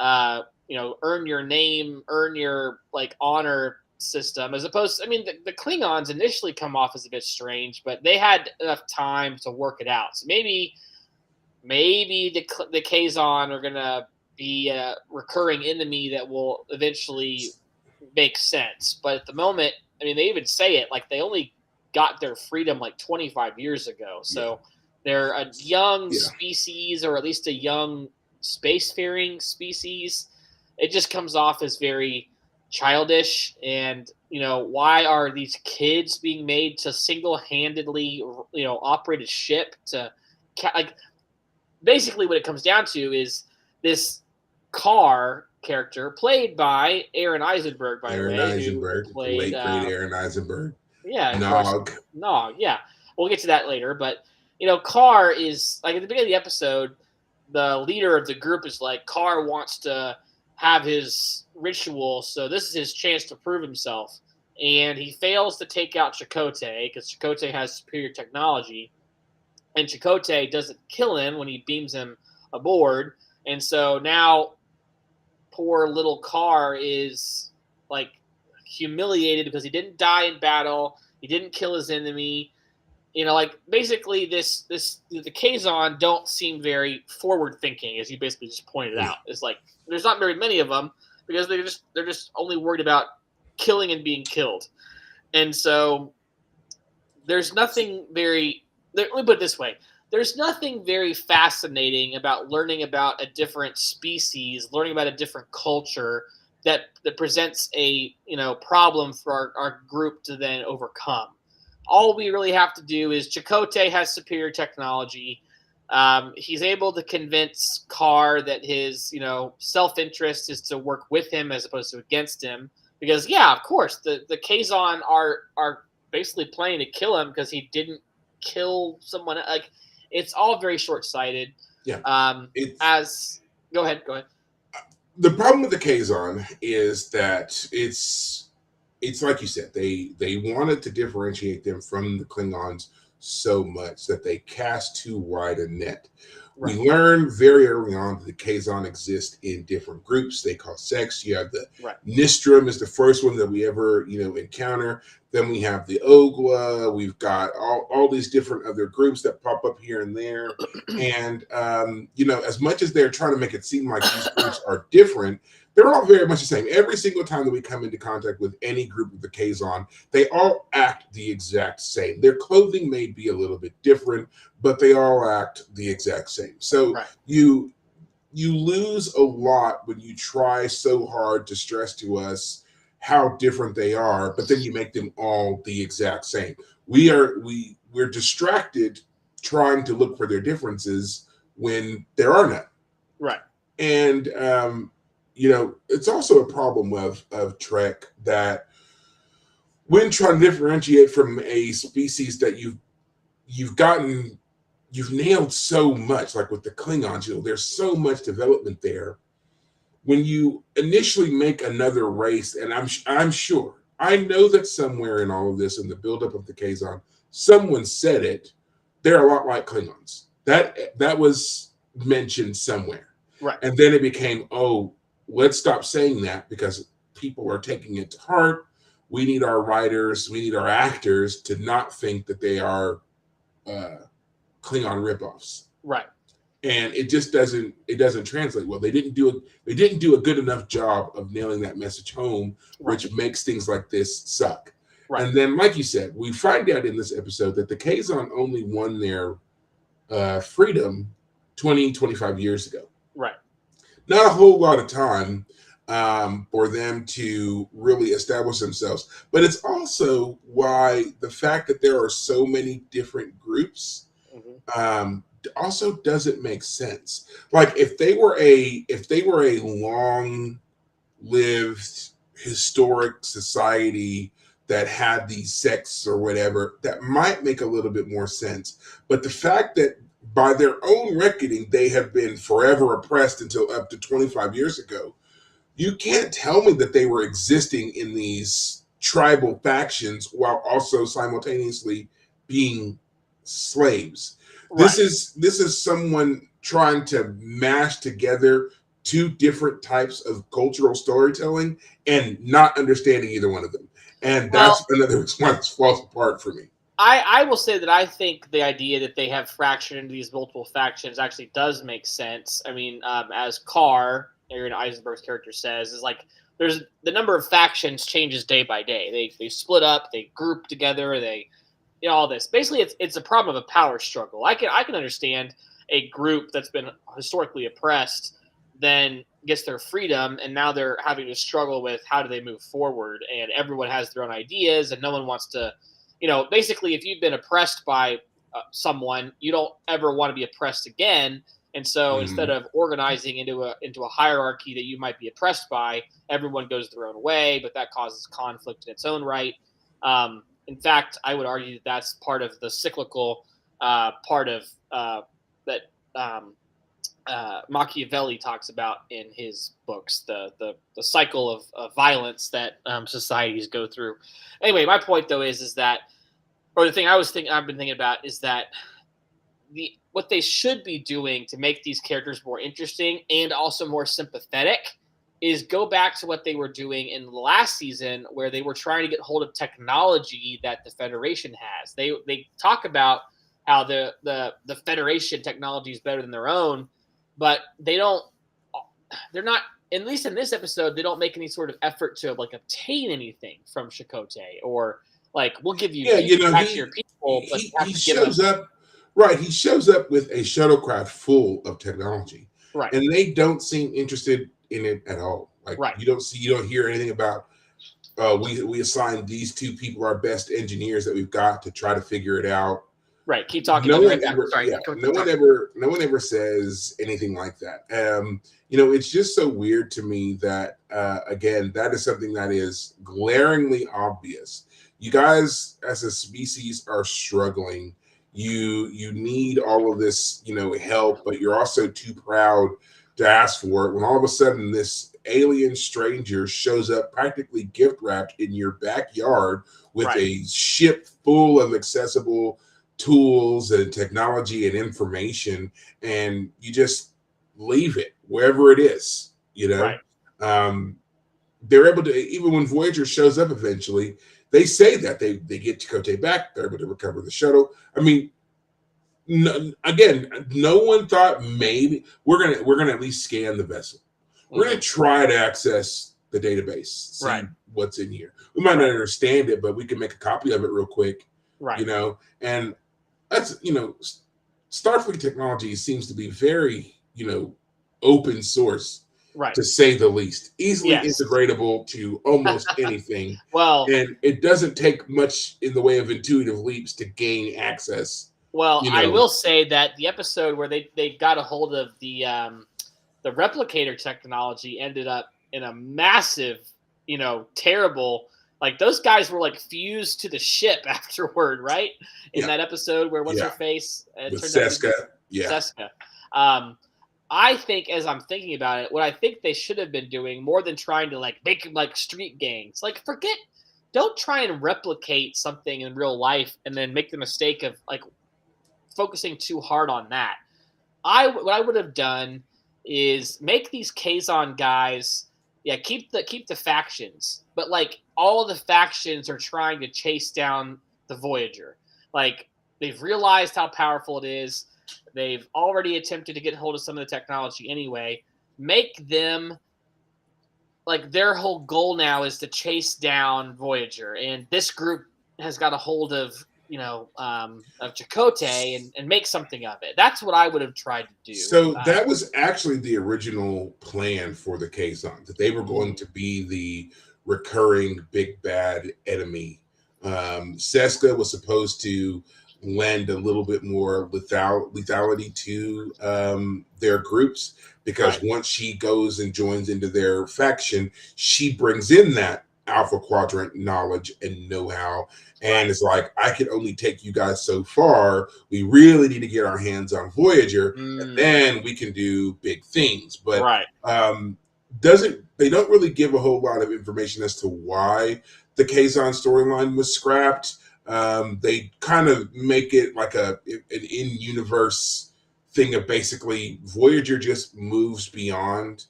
Speaker 2: earn your name, earn your honor system. As opposed to, I mean, the Klingons initially come off as a bit strange, but they had enough time to work it out. So maybe the Kazon are gonna be a recurring enemy that will eventually make sense. But at the moment, I mean, they even say it they only got their freedom 25 years ago. So they're a young species, or at least a young spacefaring species. It just comes off as very childish. And, why are these kids being made to single-handedly, operate a ship to basically what it comes down to is this Carr character played by Aaron Eisenberg, by the way.
Speaker 1: The late, great Aaron Eisenberg.
Speaker 2: Yeah.
Speaker 1: Nog,
Speaker 2: yeah. We'll get to that later. But, Carr is, at the beginning of the episode, the leader of the group is Carr wants to have his ritual, so this is his chance to prove himself. And he fails to take out Chakotay, because Chakotay has superior technology. and Chakotay doesn't kill him when he beams him aboard. And so now poor little Carr is like humiliated because he didn't die in battle. He didn't kill his enemy. Like basically the Kazon don't seem very forward thinking, as you basically just pointed out. It's like there's not very many of them because they're just only worried about killing and being killed. And so there's nothing very, let me put it this way. There's nothing very fascinating about learning about a different species, learning about a different culture that presents a problem for our group to then overcome. All we really have to do is Chakotay has superior technology. He's able to convince Carr that his self-interest is to work with him as opposed to against him. Because of course the Kazon are basically planning to kill him because he didn't kill someone. Like it's all very short-sighted.
Speaker 1: Yeah.
Speaker 2: Go ahead.
Speaker 1: The problem with the Kazon is that it's like you said, they wanted to differentiate them from the Klingons so much that they cast too wide a net. Right. We learned very early on that the Kazon exist in different groups. They call sex. You have the Nistrum is the first one that we ever encounter. Then we have the Ogla. We've got all these different other groups that pop up here and there. And as much as they're trying to make it seem like these groups are different, they're all very much the same. Every single time that we come into contact with any group of the Kazon, they all act the exact same. Their clothing may be a little bit different, but they all act the exact same. So you lose a lot when you try so hard to stress to us how different they are, but then you make them all the exact same. We're distracted trying to look for their differences when there are none.
Speaker 2: Right.
Speaker 1: And it's also a problem of Trek that when trying to differentiate from a species that you've nailed so much, like with the Klingons, there's so much development there. When you initially make another race, and I'm sure, I know that somewhere in all of this, in the buildup of the Kazon, someone said it. They're a lot like Klingons. That was mentioned somewhere,
Speaker 2: right?
Speaker 1: And then it became, let's stop saying that because people are taking it to heart. We need our writers, we need our actors to not think that they are Klingon ripoffs,
Speaker 2: right?
Speaker 1: And it just doesn't translate well. They didn't do a good enough job of nailing that message home, which makes things like this suck. Right. And then, like you said, we find out in this episode that the Kazon only won their freedom 25 years ago.
Speaker 2: Right.
Speaker 1: Not a whole lot of time for them to really establish themselves. But it's also why the fact that there are so many different groups also doesn't make sense. Like if they were a long-lived historic society that had these sects or whatever, that might make a little bit more sense. But the fact that by their own reckoning, they have been forever oppressed until up to 25 years ago, you can't tell me that they were existing in these tribal factions while also simultaneously being slaves. Right. This is someone trying to mash together two different types of cultural storytelling and not understanding either one of them. And that's another reason why this falls apart for me.
Speaker 2: I will say that I think the idea that they have fractured into these multiple factions actually does make sense. I mean, as Carr, Aaron Eisenberg's character says, is like there's the number of factions changes day by day. They split up, they group together, they all this. Basically, it's a problem of a power struggle. I can understand a group that's been historically oppressed then gets their freedom, and now they're having to struggle with how do they move forward, and everyone has their own ideas, and no one wants to, basically if you've been oppressed by someone, you don't ever want to be oppressed again, and so instead of organizing into a hierarchy that you might be oppressed by, everyone goes their own way, but that causes conflict in its own right. In fact, I would argue that that's part of the cyclical part of that Machiavelli talks about in his books, the cycle of violence that societies go through. Anyway, my point though is that, or the thing I've been thinking about is that what they should be doing to make these characters more interesting and also more sympathetic is go back to what they were doing in the last season, where they were trying to get hold of technology that the Federation has. They talk about how the Federation technology is better than their own, but they're not, at least in this episode, they don't make any sort of effort to like obtain anything from Chakotay, or like, we'll give you back to your people, but
Speaker 1: he shows up. Right, he shows up with a shuttlecraft full of technology,
Speaker 2: right,
Speaker 1: and they don't seem interested in it at all. Like,
Speaker 2: right.
Speaker 1: you don't hear anything about. We assigned these two people, our best engineers that we've got, to try to figure it out.
Speaker 2: Right, keep talking.
Speaker 1: No one ever says anything like that. It's just so weird to me that again, that is something that is glaringly obvious. You guys, as a species, are struggling. You need all of this, help, but you're also too proud to ask for it. When all of a sudden this alien stranger shows up practically gift wrapped in your backyard with a ship full of accessible tools and technology and information, and you just leave it wherever it is, they're able to, even when Voyager shows up eventually, they say that they get Chakotay back, they're able to recover the shuttle. I mean, no one thought maybe we're gonna at least scan the vessel. We're gonna try to access the database, see what's in here. We might not understand it, but we can make a copy of it real quick, and that's, Starfleet technology seems to be very, open source, to say the least, easily integratable to almost anything.
Speaker 2: Well,
Speaker 1: and it doesn't take much in the way of intuitive leaps to gain access.
Speaker 2: Well, I will say that the episode where they got a hold of the replicator technology ended up in a massive, terrible. Like, those guys were like fused to the ship afterward, right? In that episode where what's her face?
Speaker 1: With Seska.
Speaker 2: Seska. I think, as I'm thinking about it, what I think they should have been doing, more than trying to like make like street gangs, like, don't try and replicate something in real life and then make the mistake of like focusing too hard on that. What I would have done is make these Kazon guys, keep the factions, but like all the factions are trying to chase down the Voyager. Like, they've realized how powerful it is. They've already attempted to get hold of some of the technology anyway. Make them, like, their whole goal now is to chase down Voyager, and this group has got a hold of Chakotay and make something of it. That's what I would have tried to do.
Speaker 1: So that was actually the original plan for the Kazon, that they were going to be the recurring big bad enemy. Seska was supposed to lend a little bit more lethality to their groups, because once she goes and joins into their faction, she brings in that Alpha Quadrant knowledge and know-how, and it's like, I can only take you guys so far. We really need to get our hands on Voyager, and then we can do big things. But they don't really give a whole lot of information as to why the Kazon storyline was scrapped. They kind of make it like an in-universe thing of basically Voyager just moves beyond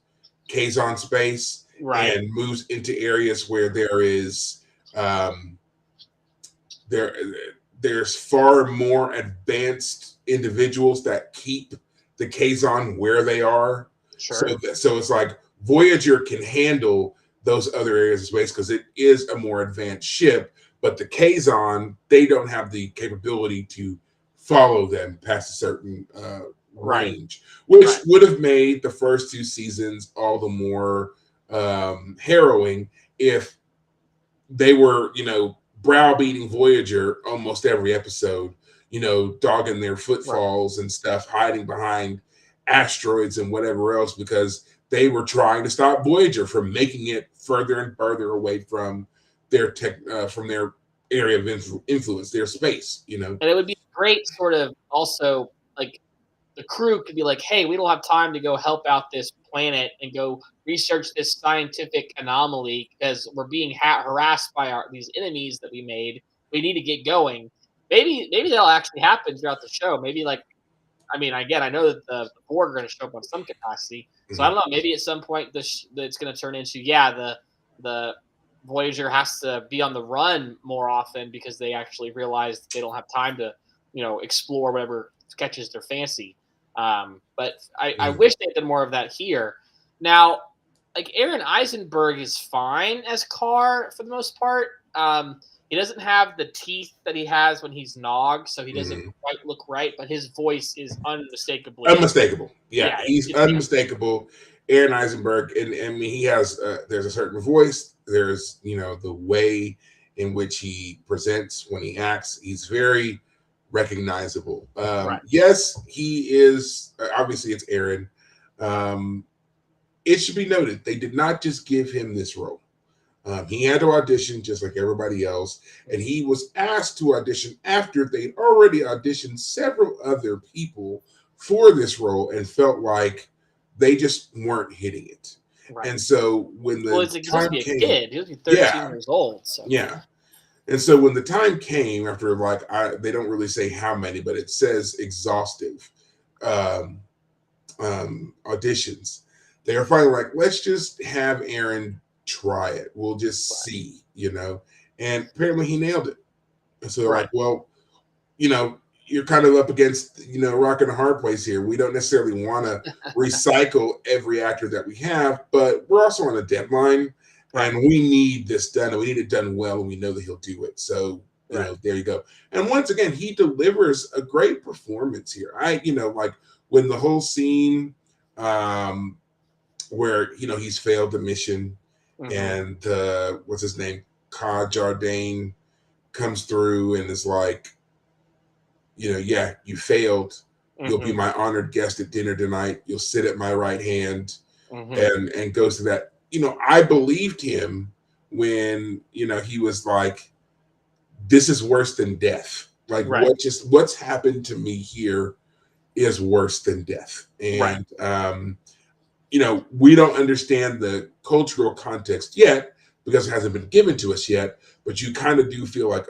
Speaker 1: Kazon space and moves into areas where there is there's far more advanced individuals that keep the Kazon where they are.
Speaker 2: Sure.
Speaker 1: So it's like Voyager can handle those other areas of space because it is a more advanced ship, but the Kazon, they don't have the capability to follow them past a certain range, which would have made the first two seasons all the more harrowing if they were, browbeating Voyager almost every episode, dogging their footfalls and stuff, hiding behind asteroids and whatever else, because they were trying to stop Voyager from making it further and further away from their from their area of influence, their space, And
Speaker 2: it would be great, sort of, also, like, the crew could be like, hey, we don't have time to go help out this planet and go research this scientific anomaly because we're being harassed by these enemies that we made. We need to get going. Maybe that'll actually happen throughout the show. Maybe, like, I mean, again, I know that the Borg are going to show up on some capacity, so I don't know. Maybe at some point it's going to turn into the Voyager has to be on the run more often because they actually realize they don't have time to explore whatever catches their fancy. But I wish they did more of that here. Now, like Aaron Eisenberg is fine as Carr for the most part. He doesn't have the teeth that he has when he's Nog, so he doesn't quite look right. But his voice is
Speaker 1: unmistakable. Yeah, he's unmistakable. Aaron Eisenberg, and I mean, he has there's a certain voice. There's the way in which he presents when he acts. He's very recognizable. Yes, he is. Obviously, it's Aaron. It should be noted they did not just give him this role. He had to audition just like everybody else, and he was asked to audition after they'd already auditioned several other people for this role and felt like they just weren't hitting it. Right. And so when the
Speaker 2: time came, he was 13 years old. So.
Speaker 1: Yeah. And so when the time came after, they don't really say how many, but it says exhaustive auditions. They were finally like, let's just have Aaron try it. We'll just see, and apparently he nailed it. And so they're like, well, you're kind of up against, a rock and a hard place here. We don't necessarily want to recycle every actor that we have, but we're also on a deadline and we need this done and we need it done well. And we know that he'll do it. So, there you go. And once again, he delivers a great performance here. When the whole scene, where, he's failed the mission, and what's his name? Ka Jardane comes through and is like, you failed. You'll be my honored guest at dinner tonight. You'll sit at my right hand, and goes to that. I believed him when, he was like, this is worse than death. Like what's happened to me here is worse than death. And, we don't understand the cultural context yet because it hasn't been given to us yet, but you kind of do feel like,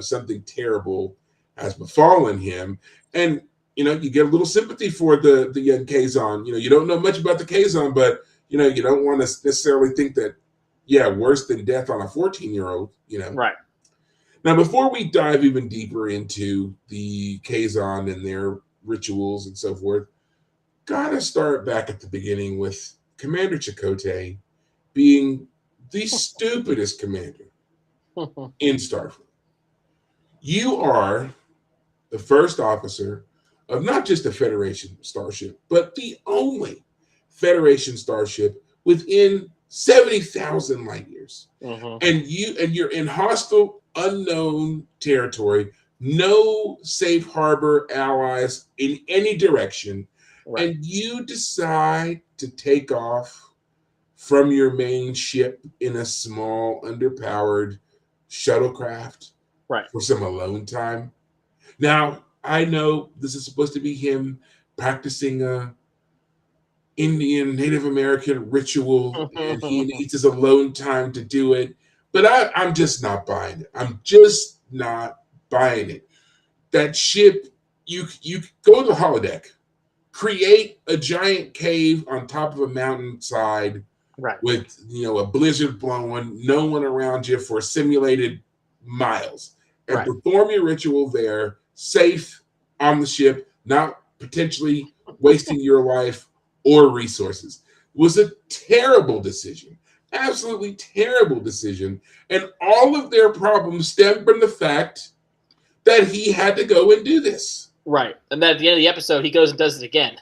Speaker 1: something terrible has befallen him. And, you get a little sympathy for the young Kazon. You don't know much about the Kazon, but, you don't want to necessarily think that, worse than death on a 14-year-old,
Speaker 2: Right.
Speaker 1: Now, before we dive even deeper into the Kazon and their rituals and so forth, gotta start back at the beginning with Commander Chakotay being the stupidest commander in Starfleet. You are the first officer of not just a Federation starship, but the only Federation starship within 70,000 light years. And you're in hostile, unknown territory, no safe harbor allies in any direction. And you decide to take off from your main ship in a small, underpowered shuttlecraft for some alone time. Now, I know this is supposed to be him practicing a Indian Native American ritual, and he needs his alone time to do it. But I'm just not buying it. I'm just not buying it. That ship, you go to the holodeck, create a giant cave on top of a mountainside with a blizzard blowing, no one around you for simulated miles, and perform your ritual there, safe on the ship, not potentially wasting your life or resources. It was a terrible decision, absolutely terrible decision, and all of their problems stem from the fact that he had to go and do this.
Speaker 2: Right. And then at the end of the episode, he goes and does it again.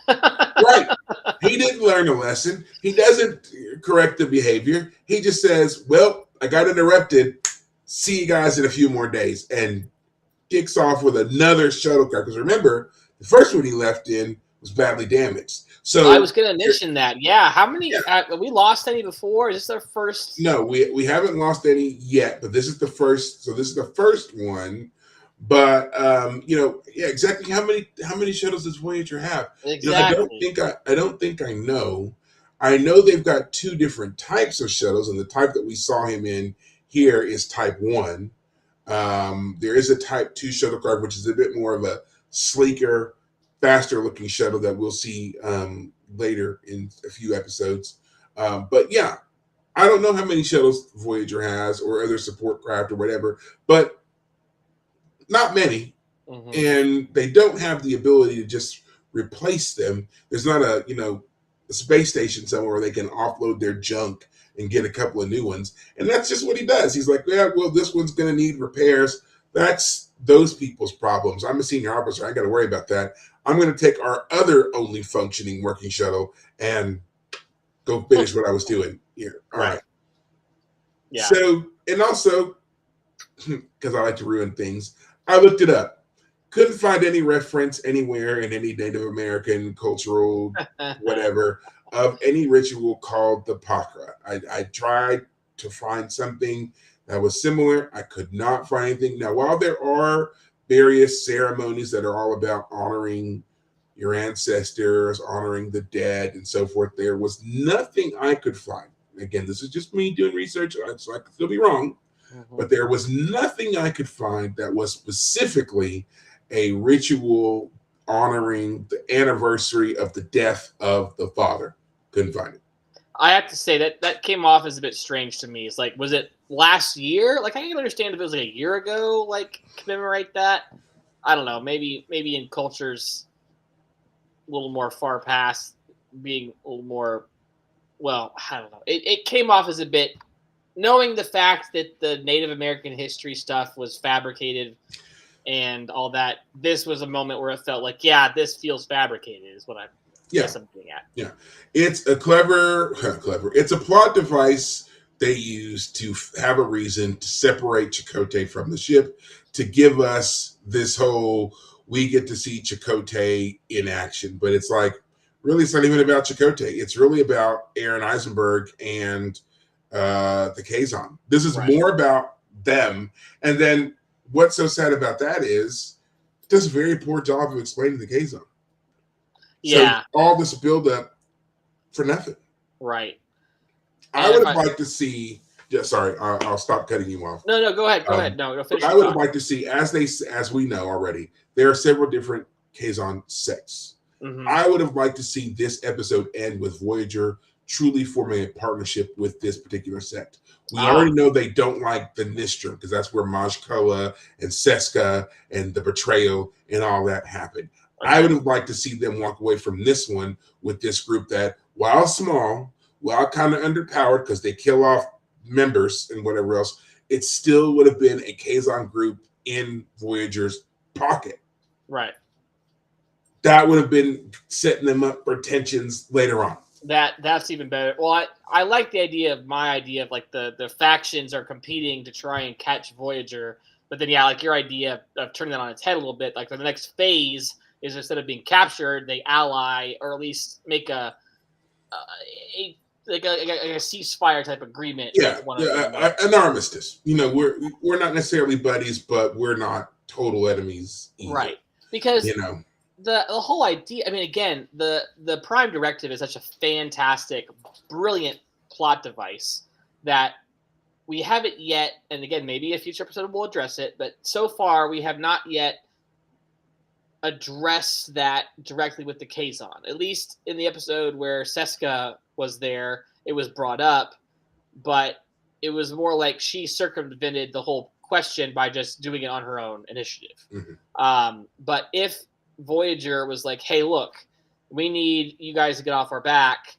Speaker 1: He didn't learn a lesson. He doesn't correct the behavior. He just says, well, I got interrupted. See you guys in a few more days. And kicks off with another shuttlecraft. Because remember, the first one he left in was badly damaged. So
Speaker 2: I was going to mention that. Yeah. How many? Have we lost any before? Is this our first?
Speaker 1: No, we haven't lost any yet. But this is the first. So this is the first one. But exactly how many shuttles does Voyager have?
Speaker 2: Exactly.
Speaker 1: I don't think I know. I know they've got two different types of shuttles, and the type that we saw him in here is Type 1. There is a Type 2 shuttlecraft, which is a bit more of a sleeker, faster looking shuttle that we'll see later in a few episodes. But yeah, I don't know how many shuttles Voyager has or other support craft or whatever, but not many. Mm-hmm. And they don't have the ability to just replace them. There's not a space station somewhere where they can offload their junk and get a couple of new ones. And that's just what he does. He's like, yeah, well, this one's going to need repairs. That's those people's problems. I'm a senior officer. I got to worry about that. I'm going to take our other only functioning working shuttle and go finish what I was doing here. All right. Yeah. So, and also, because I like to ruin things, I looked it up. Couldn't find any reference anywhere in any Native American cultural whatever of any ritual called the Pakra. I tried to find something that was similar. I could not find anything. Now, while there are various ceremonies that are all about honoring your ancestors, honoring the dead, and so forth, there was nothing I could find. Again, this is just me doing research, so I could still be wrong. Mm-hmm. But there was nothing I could find that was specifically a ritual honoring the anniversary of the death of the father. Couldn't find it.
Speaker 2: I have to say that came off as a bit strange to me. It's like, was it last year? Like, I can understand if it was like a year ago, like commemorate that. I don't know. Maybe in cultures a little more far past, being a little more, well, I don't know. It came off as a bit, knowing the fact that the Native American history stuff was fabricated and all that, this was a moment where it felt like, yeah, this feels fabricated is what I'm getting at.
Speaker 1: Yeah. It's a clever. It's a plot device they use to have a reason to separate Chakotay from the ship, to give us this whole, we get to see Chakotay in action. But it's like, really, it's not even about Chakotay. It's really about Aaron Eisenberg and the Kazon. This is more about them. And then what's so sad about that is it does a very poor job of explaining the Kazon.
Speaker 2: Yeah.
Speaker 1: So all this buildup for nothing.
Speaker 2: Right.
Speaker 1: I would have liked to see. Yeah, sorry, I'll stop cutting you off.
Speaker 2: No, go ahead. Go ahead. No, finish.
Speaker 1: I would have liked to see, as we know already, there are several different Kazon sects. Mm-hmm. I would have liked to see this episode end with Voyager truly forming a partnership with this particular sect. We already know they don't like the Nistrum because that's where Maj Koa and Seska and the betrayal and all that happened. Okay. I would have liked to see them walk away from this one with this group that, while small, while kind of underpowered because they kill off members and whatever else, it still would have been a Kazon group in Voyager's pocket.
Speaker 2: Right.
Speaker 1: That would have been setting them up for tensions later on.
Speaker 2: That's even better. Well, I like the idea of like the factions are competing to try and catch Voyager, but then like your idea of turning that on its head a little bit, like the next phase is instead of being captured, they ally or at least make a ceasefire type agreement.
Speaker 1: An armistice. We're not necessarily buddies, but we're not total enemies either.
Speaker 2: Right. Because the whole idea, I mean, again, the Prime Directive is such a fantastic, brilliant plot device that we haven't yet, and again, maybe a future episode will address it, but so far we have not yet addressed that directly with the Kazon. At least in the episode where Seska was there, it was brought up, but it was more like she circumvented the whole question by just doing it on her own initiative. Mm-hmm. But if Voyager was like, hey, look, we need you guys to get off our back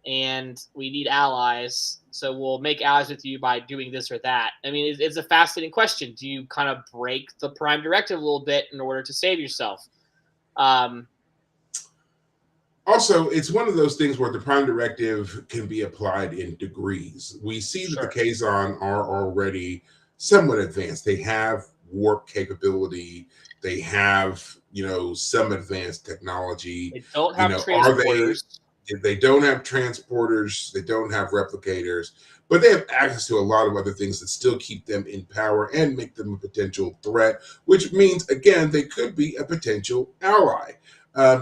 Speaker 2: and we need allies, so we'll make allies with you by doing this or that. I mean, it's a fascinating question. Do you kind of break the Prime Directive a little bit in order to save yourself?
Speaker 1: Also, it's one of those things where the Prime Directive can be applied in degrees. We see that the Kazon are already somewhat advanced. They have warp capability. They have, some advanced technology.
Speaker 2: They don't have transporters.
Speaker 1: They don't have transporters. They don't have replicators. But they have access to a lot of other things that still keep them in power and make them a potential threat, which means, again, they could be a potential ally.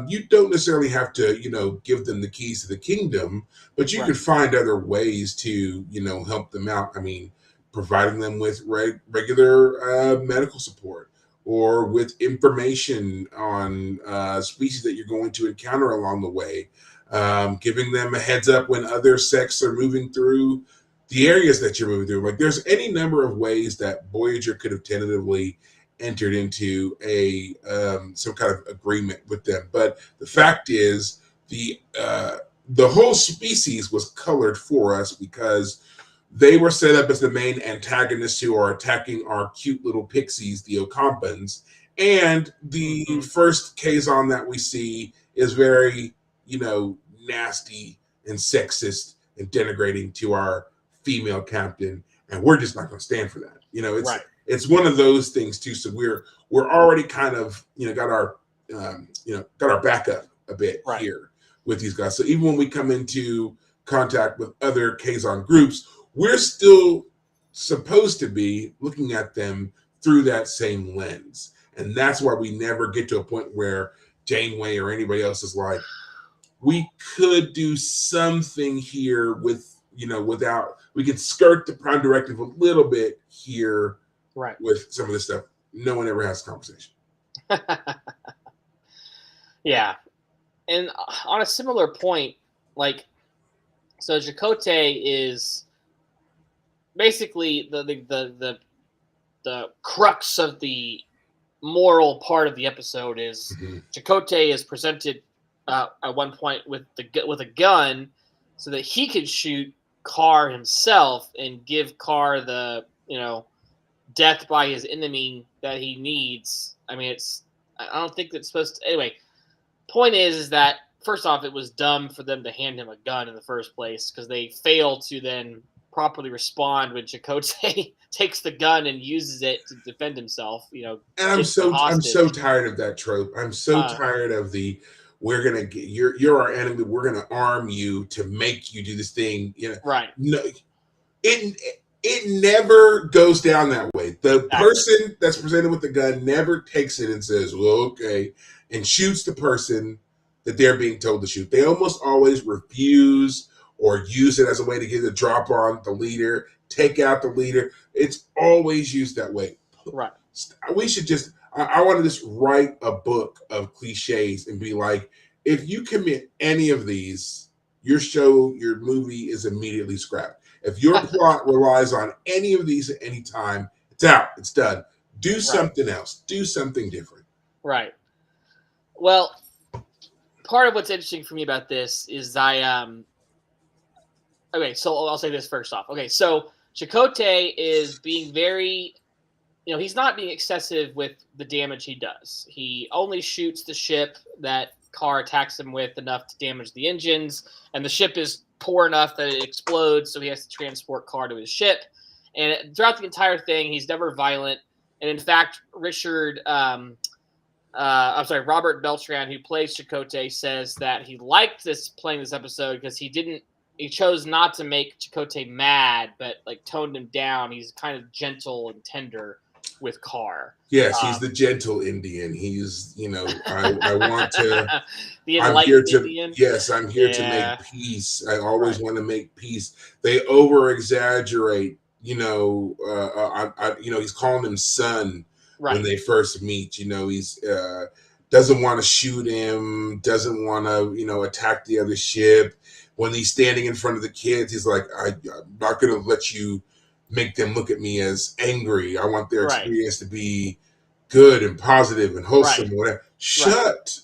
Speaker 1: You don't necessarily have to, give them the keys to the kingdom, but you could find other ways to, help them out. I mean, providing them with regular medical support, or with information on species that you're going to encounter along the way, giving them a heads up when other sects are moving through the areas that you're moving through. Like there's any number of ways that Voyager could have tentatively entered into a some kind of agreement with them. But the fact is, the whole species was colored for us because they were set up as the main antagonists who are attacking our cute little pixies, the Ocampans. And the first Kazon that we see is very, nasty and sexist and denigrating to our female captain, and we're just not going to stand for that. It's one of those things too. So we're already kind of got our got our back up a bit here with these guys. So even when we come into contact with other Kazon groups, we're still supposed to be looking at them through that same lens. And that's why we never get to a point where Janeway or anybody else is like, we could do something here with, without, we could skirt the Prime Directive a little bit here with some of this stuff. No one ever has a conversation.
Speaker 2: Yeah. And on a similar point, so Chakotay is basically the crux of the moral part of the episode is Chakotay is presented at one point with a gun so that he could shoot Carr himself and give Carr the death by his enemy that he needs. I mean, I don't think that's supposed to. Anyway, point is that first off, it was dumb for them to hand him a gun in the first place because they failed to then properly respond when Chakotay takes the gun and uses it to defend himself. And
Speaker 1: I'm so tired of that trope. I'm so tired of the we're gonna get you're our enemy. We're gonna arm you to make you do this thing.
Speaker 2: Right?
Speaker 1: No, it never goes down that way. The person that's presented with the gun never takes it and says, "Well, okay," and shoots the person that they're being told to shoot. They almost always refuse or use it as a way to get a drop on the leader, take out the leader. It's always used that way.
Speaker 2: Right.
Speaker 1: We should I want to just write a book of cliches and be like, if you commit any of these, your movie is immediately scrapped. If your plot relies on any of these at any time, it's out. It's done. Do something else. Do something different.
Speaker 2: Right. Well, part of what's interesting for me about this is okay, so I'll say this first off. Okay, so Chakotay is being very, he's not being excessive with the damage he does. He only shoots the ship that Carr attacks him with enough to damage the engines, and the ship is poor enough that it explodes, so he has to transport Carr to his ship. And throughout the entire thing, he's never violent. And in fact, Robert Beltran, who plays Chakotay, says that he liked playing this episode because he chose not to make Chakotay mad, but toned him down. He's kind of gentle and tender with Carr.
Speaker 1: Yes, he's the gentle Indian. He's, I want to.
Speaker 2: The enlightened Indian.
Speaker 1: Yes, I'm here to make peace. I always want to make peace. They over exaggerate. He's calling him son when they first meet. He's doesn't want to shoot him. Doesn't want to, attack the other ship. When he's standing in front of the kids, he's like, I'm not going to let you make them look at me as angry. I want their experience to be good and positive and wholesome. Whatever. Shut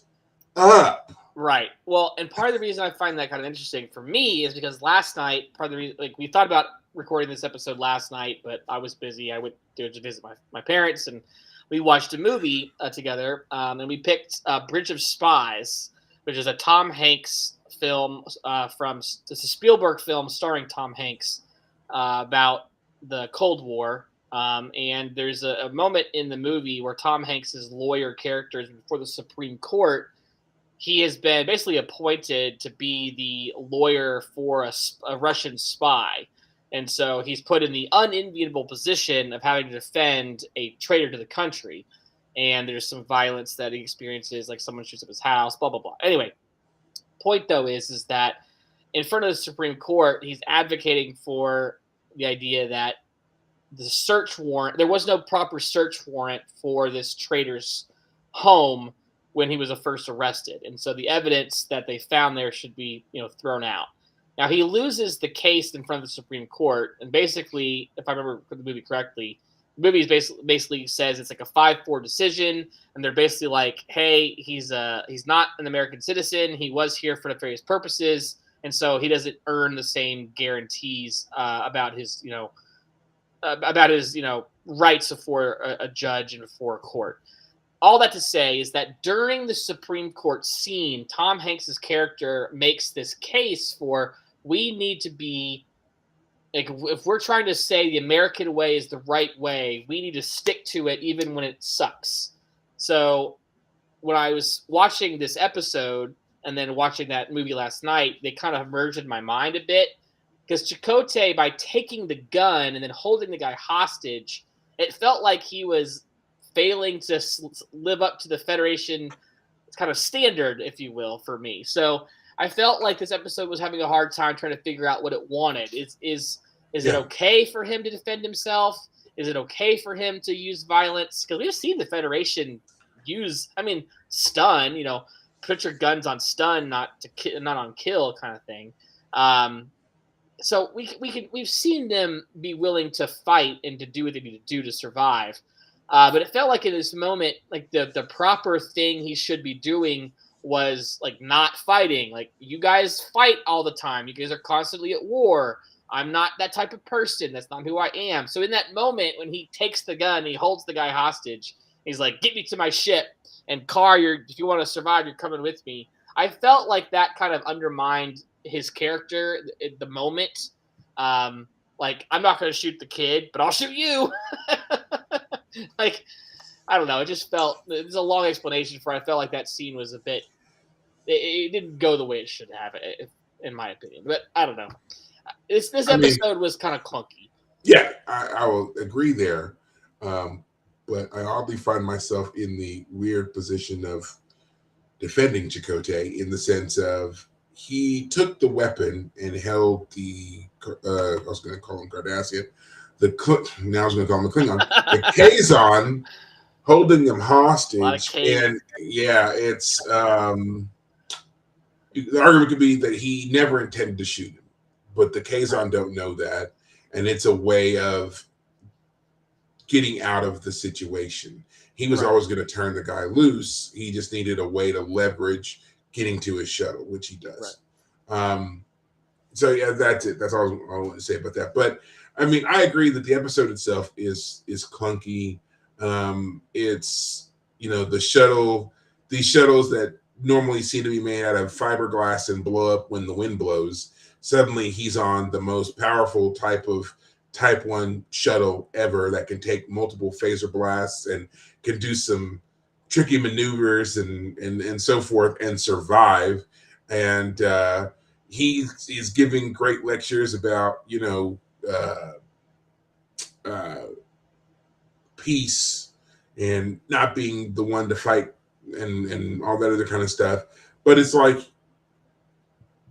Speaker 1: up.
Speaker 2: Right. Well, and part of the reason I find that kind of interesting for me is because last night, part of the reason, we thought about recording this episode last night, but I was busy. I went to visit my parents, and we watched a movie together, and we picked Bridge of Spies, which is a Tom Hanks film it's a Spielberg film starring Tom Hanks about the Cold War. And there's a moment in the movie where Tom Hanks's lawyer character is before the Supreme Court. He has been basically appointed to be the lawyer for a Russian spy. And so he's put in the unenviable position of having to defend a traitor to the country. And there's some violence that he experiences, like someone shoots up his house, blah, blah, blah. Anyway, point though is that in front of the Supreme Court, he's advocating for the idea that the search warrant. There was no proper search warrant for this trader's home when he was first arrested, and so the evidence that they found there should be, thrown out. Now he loses the case in front of the Supreme Court, and basically, if I remember the movie correctly, the movie basically says it's like a 5-4 decision, and they're basically like, "Hey, he's not an American citizen. He was here for nefarious purposes, and so he doesn't earn the same guarantees about his rights before a judge and before a court." All that to say is that during the Supreme Court scene, Tom Hanks's character makes this case for, we need to be, like, if we're trying to say the American way is the right way, we need to stick to it even when it sucks. So when I was watching this episode and then watching that movie last night, they kind of merged in my mind a bit, because Chakotay, by taking the gun and then holding the guy hostage, it felt like he was failing to live up to the Federation kind of standard, if you will, for me. So I felt like this episode was having a hard time trying to figure out what it wanted. Is it okay for him to defend himself? Is it okay for him to use violence? Because we've seen the Federation use, stun, put your guns on stun, not on kill kind of thing. So we've seen them be willing to fight and to do what they need to do to survive. But it felt like in this moment, like the proper thing he should be doing was like not fighting. Like, you guys fight all the time. You guys are constantly at war. I'm not that type of person. That's not who I am. So in that moment, when he takes the gun, he holds the guy hostage. He's like, "Get me to my ship. And Carr, if you want to survive, you're coming with me." I felt like that kind of undermined his character at the moment. Like, I'm not going to shoot the kid, but I'll shoot you. Like, I don't know. It just felt, there's a long explanation for it. I felt like that scene was a bit, it didn't go the way it should have, in my opinion. But I don't know. This episode was kind of clunky.
Speaker 1: Yeah, I will agree there. But I oddly find myself in the weird position of defending Chakotay, in the sense of, he took the weapon and held the, I was going to call him Cardassian, now I was going to call him the Klingon, the Kazon, holding them hostage. And yeah, it's, the argument could be that he never intended to shoot him, but the Kazon don't know that. And it's a way of getting out of the situation. He was always going to turn the guy loose. He just needed a way to leverage getting to his shuttle, which he does. So yeah, that's it. That's all I want to say about that. But I agree that the episode itself is clunky. It's, the shuttle, these shuttles that normally seem to be made out of fiberglass and blow up when the wind blows. Suddenly he's on the most powerful Type 1 shuttle ever that can take multiple phaser blasts and can do some tricky maneuvers and so forth and survive. And he is giving great lectures about, peace and not being the one to fight and all that other kind of stuff. But it's like,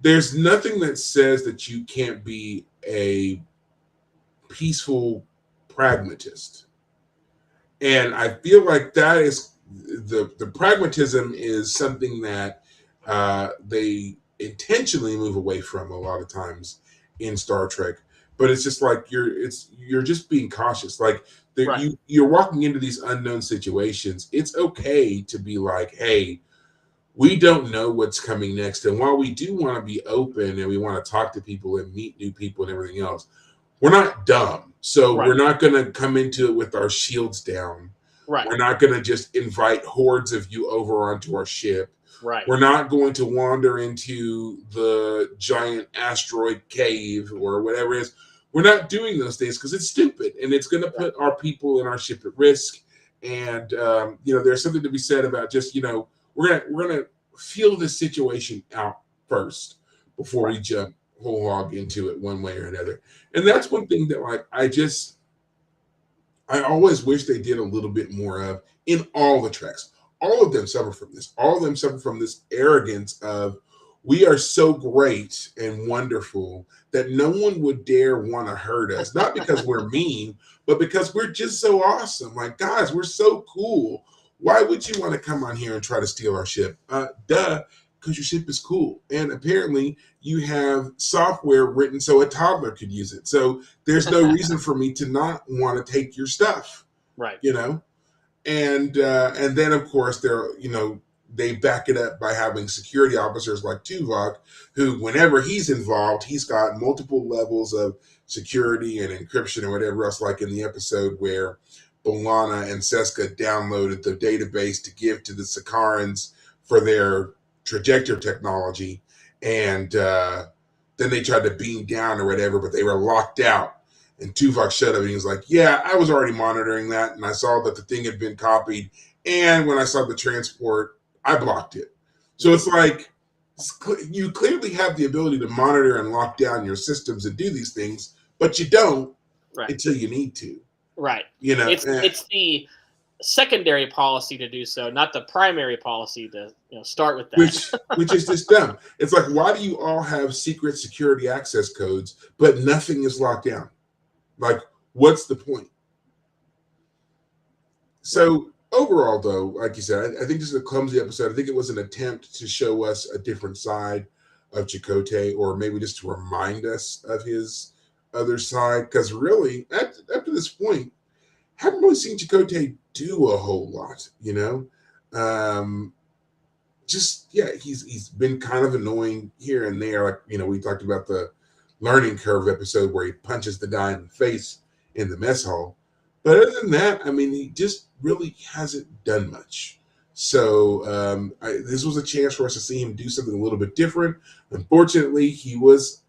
Speaker 1: there's nothing that says that you can't be a peaceful pragmatist. And I feel like that is the pragmatism is something that they intentionally move away from a lot of times in Star Trek. But it's just like you're just being cautious. Like, you're walking into these unknown situations. It's okay to be like, hey, we don't know what's coming next. And while we do want to be open and we want to talk to people and meet new people and everything else, we're not dumb. So we're not going to come into it with our shields down. We're not going to just invite hordes of you over onto our ship. We're not going to wander into the giant asteroid cave or whatever it is. We're not doing those things because it's stupid and it's going to put our people and our ship at risk. And there's something to be said about just, we're gonna feel the situation out first before we jump whole hog into it one way or another. And that's one thing that I always wish they did a little bit more of in all the Treks. All of them suffer from this. All of them suffer from this arrogance of, we are so great and wonderful that no one would dare want to hurt us. Not because we're mean, but because we're just so awesome. Like, guys, we're so cool. Why would you want to come on here and try to steal our ship? Duh, because your ship is cool. And apparently you have software written so a toddler could use it. So there's no reason for me to not want to take your stuff.
Speaker 2: Right.
Speaker 1: You know? And then of course they back it up by having security officers like Tuvok, who whenever he's involved, he's got multiple levels of security and encryption and whatever else, like in the episode where B'Elanna and Seska downloaded the database to give to the Sakarans for their trajector technology, and then they tried to beam down or whatever, but they were locked out. And Tuvok shut up and he was like, yeah, I was already monitoring that, and I saw that the thing had been copied, and when I saw the transport, I blocked it. So it's like, you clearly have the ability to monitor and lock down your systems and do these things, but you don't until you need to.
Speaker 2: Right.
Speaker 1: You know,
Speaker 2: it's the secondary policy to do so, not the primary policy to start with that.
Speaker 1: Which is just dumb. It's like, why do you all have secret security access codes, but nothing is locked down? Like, what's the point? So overall, though, like you said, I think this is a clumsy episode. I think it was an attempt to show us a different side of Chakotay, or maybe just to remind us of his other side. Because really, after this point, I haven't really seen Chakotay do a whole lot, you know? He's been kind of annoying here and there. Like, we talked about the learning curve episode where he punches the guy in the face in the mess hall. But other than that, I mean, he just really hasn't done much. So this was a chance for us to see him do something a little bit different. Unfortunately, he was,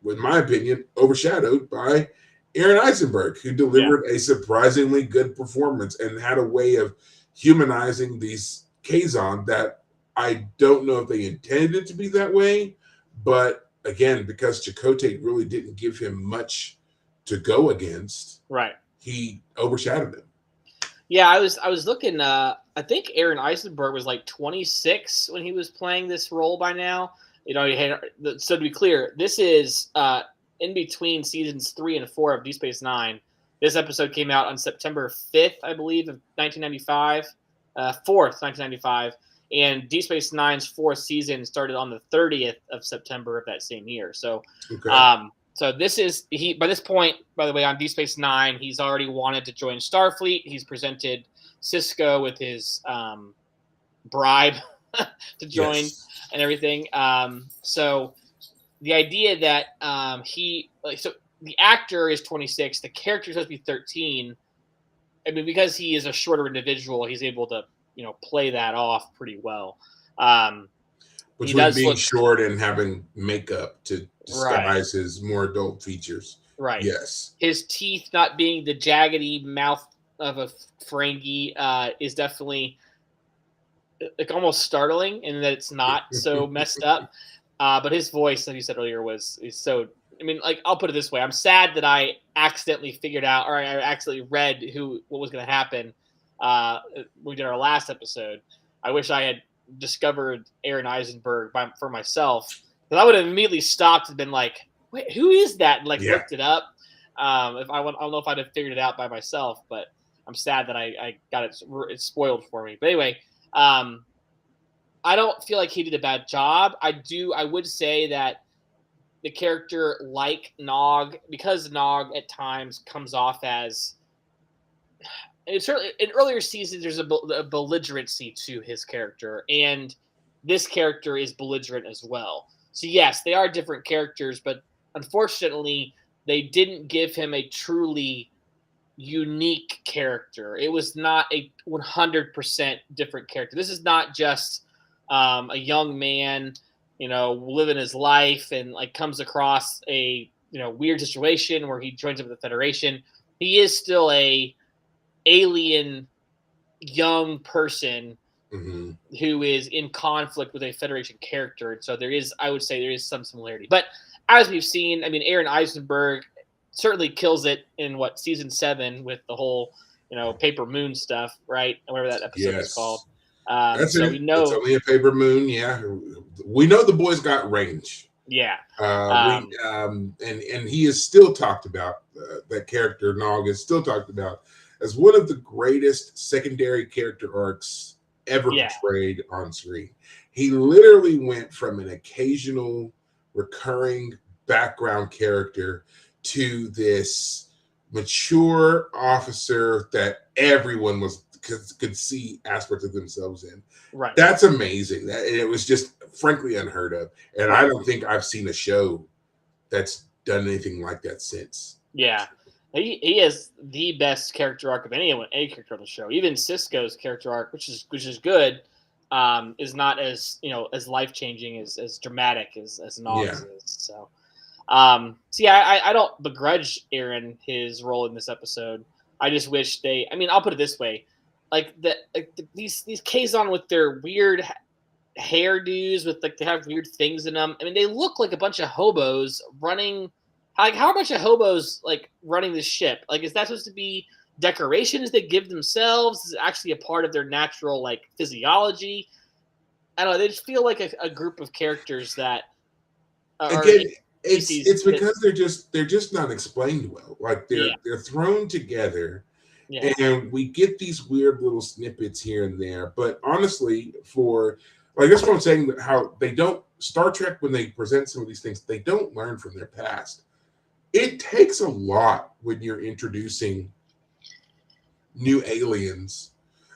Speaker 1: in my opinion, overshadowed by Aaron Eisenberg, who delivered a surprisingly good performance and had a way of humanizing these Kazon that I don't know if they intended it to be that way, but again, because Chakotay really didn't give him much to go against,
Speaker 2: right?
Speaker 1: He overshadowed him.
Speaker 2: Yeah, I was looking. I think Aaron Eisenberg was like 26 when he was playing this role by now. So to be clear, this is in between seasons 3 and 4 of Deep Space Nine. This episode came out on September 5th, I believe, of 1995, 4th, 1995. And Deep Space Nine's 4th season started on the 30th of September of that same year. So, so this is by this point, by the way, on Deep Space Nine, he's already wanted to join Starfleet. He's presented Sisko with his bribe to join and everything. So the idea that so the actor is 26, the character is supposed to be 13. I mean, because he is a shorter individual, he's able to play that off pretty well.
Speaker 1: Between being short and having makeup to disguise his more adult features.
Speaker 2: Right.
Speaker 1: Yes.
Speaker 2: His teeth not being the jaggedy mouth of a Ferengi is definitely like almost startling in that it's not so messed up. But his voice, like you said earlier, is so. I mean, like, I'll put it this way: I'm sad that I accidentally figured out, or I accidentally read what was going to happen. We did our last episode. I wish I had discovered Aaron Eisenberg for myself, because I would have immediately stopped and been like, "Wait, who is that?" And looked it up. I don't know if I'd have figured it out by myself, but I'm sad that I got it spoiled for me. But anyway, I don't feel like he did a bad job. I would say that the character, like Nog, because Nog at times comes off as, it's certainly in earlier seasons, there's a belligerency to his character, and this character is belligerent as well. So yes, they are different characters, but unfortunately, they didn't give him a truly unique character. It was not a 100% different character. This is not just a young man, living his life and comes across a weird situation where he joins up with the Federation. He is still a alien young person who is in conflict with a Federation character. And so I would say there is some similarity. But as we've seen, I mean, Aaron Eisenberg certainly kills it in season 7 with the whole, Paper Moon stuff, right? Whatever that episode is called.
Speaker 1: That's
Speaker 2: so
Speaker 1: it.
Speaker 2: we know
Speaker 1: It's only a paper moon. Yeah, we know the boy's got range.
Speaker 2: Yeah.
Speaker 1: And he is still talked about. That character Nog is still talked about as one of the greatest secondary character arcs ever portrayed on screen. He literally went from an occasional recurring background character to this mature officer that everyone could see aspects of themselves in.
Speaker 2: Right.
Speaker 1: That's amazing. It was just frankly unheard of. And I don't think I've seen a show that's done anything like that since.
Speaker 2: Yeah. He has the best character arc of any character on the show. Even Cisco's character arc, which is good, is not as as life changing as dramatic as Nog's is. So, I don't begrudge Aaron his role in this episode. I just wish they. I mean, I'll put it this way: these Kazon with their weird hairdos, with they have weird things in them. I mean, they look like a bunch of hobos running. Like, how are a bunch of hobos running this ship? Is that supposed to be decorations they give themselves? Is it actually a part of their natural physiology? I don't know. They just feel like a group of characters that are
Speaker 1: again. It's because they're just not explained well. They're thrown together, and we get these weird little snippets here and there. But honestly, that's what I'm saying. How they don't Star Trek, when they present some of these things, they don't learn from their past. It takes a lot when you're introducing new aliens,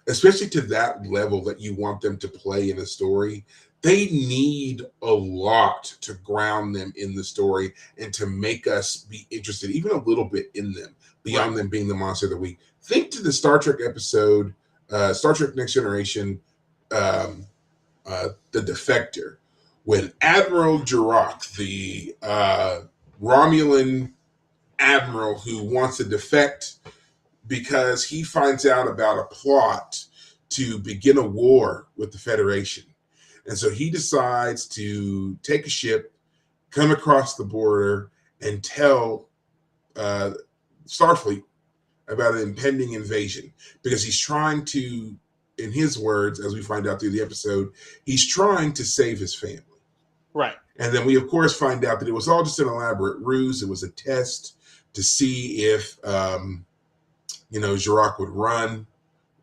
Speaker 1: especially to that level that you want them to play in a story. They need a lot to ground them in the story and to make us be interested even a little bit in them, beyond them being the monster of the week. Think to the Star Trek episode, Star Trek Next Generation, The Defector, when Admiral Jirok, the Romulan admiral who wants to defect because he finds out about a plot to begin a war with the Federation. And so he decides to take a ship, come across the border, and tell Starfleet about an impending invasion, because he's trying to, in his words, as we find out through the episode, he's trying to save his family.
Speaker 2: Right.
Speaker 1: And then we, of course, find out that it was all just an elaborate ruse. It was a test to see if, Jirok would run,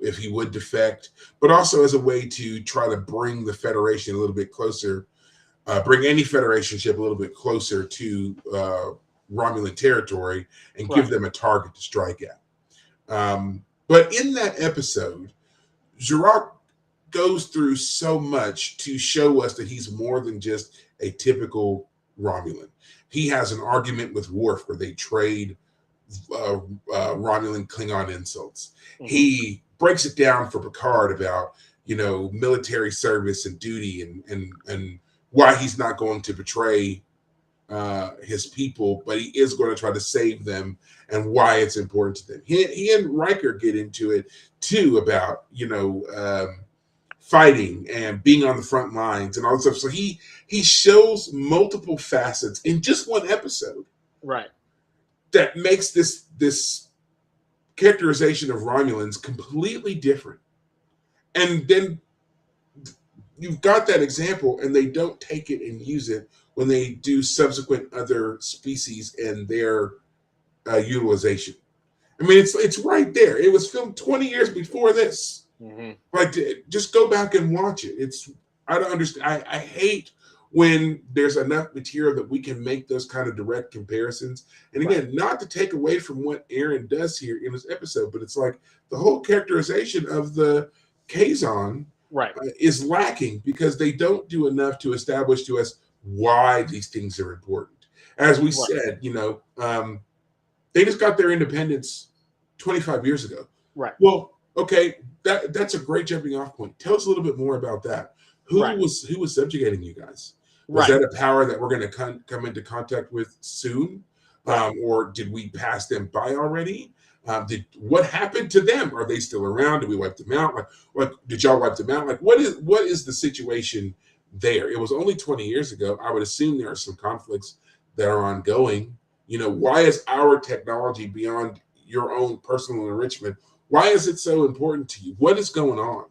Speaker 1: if he would defect, but also as a way to try to bring the Federation a little bit closer, bring any Federation ship a little bit closer to Romulan territory and give them a target to strike at. But in that episode, Jirok goes through so much to show us that he's more than just a typical Romulan. He has an argument with Worf where they trade Romulan Klingon insults. Mm-hmm. He breaks it down for Picard about, military service and duty and why he's not going to betray his people, but he is going to try to save them and why it's important to them. He and Riker get into it too about, fighting and being on the front lines and all this stuff. So he shows multiple facets in just one episode.
Speaker 2: Right.
Speaker 1: That makes this characterization of Romulans completely different. And then you've got that example, and they don't take it and use it when they do subsequent other species and their utilization. I mean, it's right there. It was filmed 20 years before this. Mm-hmm. Just go back and watch it. I don't understand. I hate when there's enough material that we can make those kind of direct comparisons. And again, not to take away from what Aaron does here in this episode, but it's like the whole characterization of the Kazon is lacking because they don't do enough to establish to us why these things are important. As we said, they just got their independence 25 years ago.
Speaker 2: Right.
Speaker 1: Well, okay, that's a great jumping off point. Tell us a little bit more about that. Who was subjugating you guys? Was that a power that we're going to come into contact with soon? Or did we pass them by already? What happened to them? Are they still around? Did we wipe them out? Like did y'all wipe them out? What is the situation there? It was only 20 years ago. I would assume there are some conflicts that are ongoing. Why is our technology beyond your own personal enrichment? Why is it so important to you? What is going on?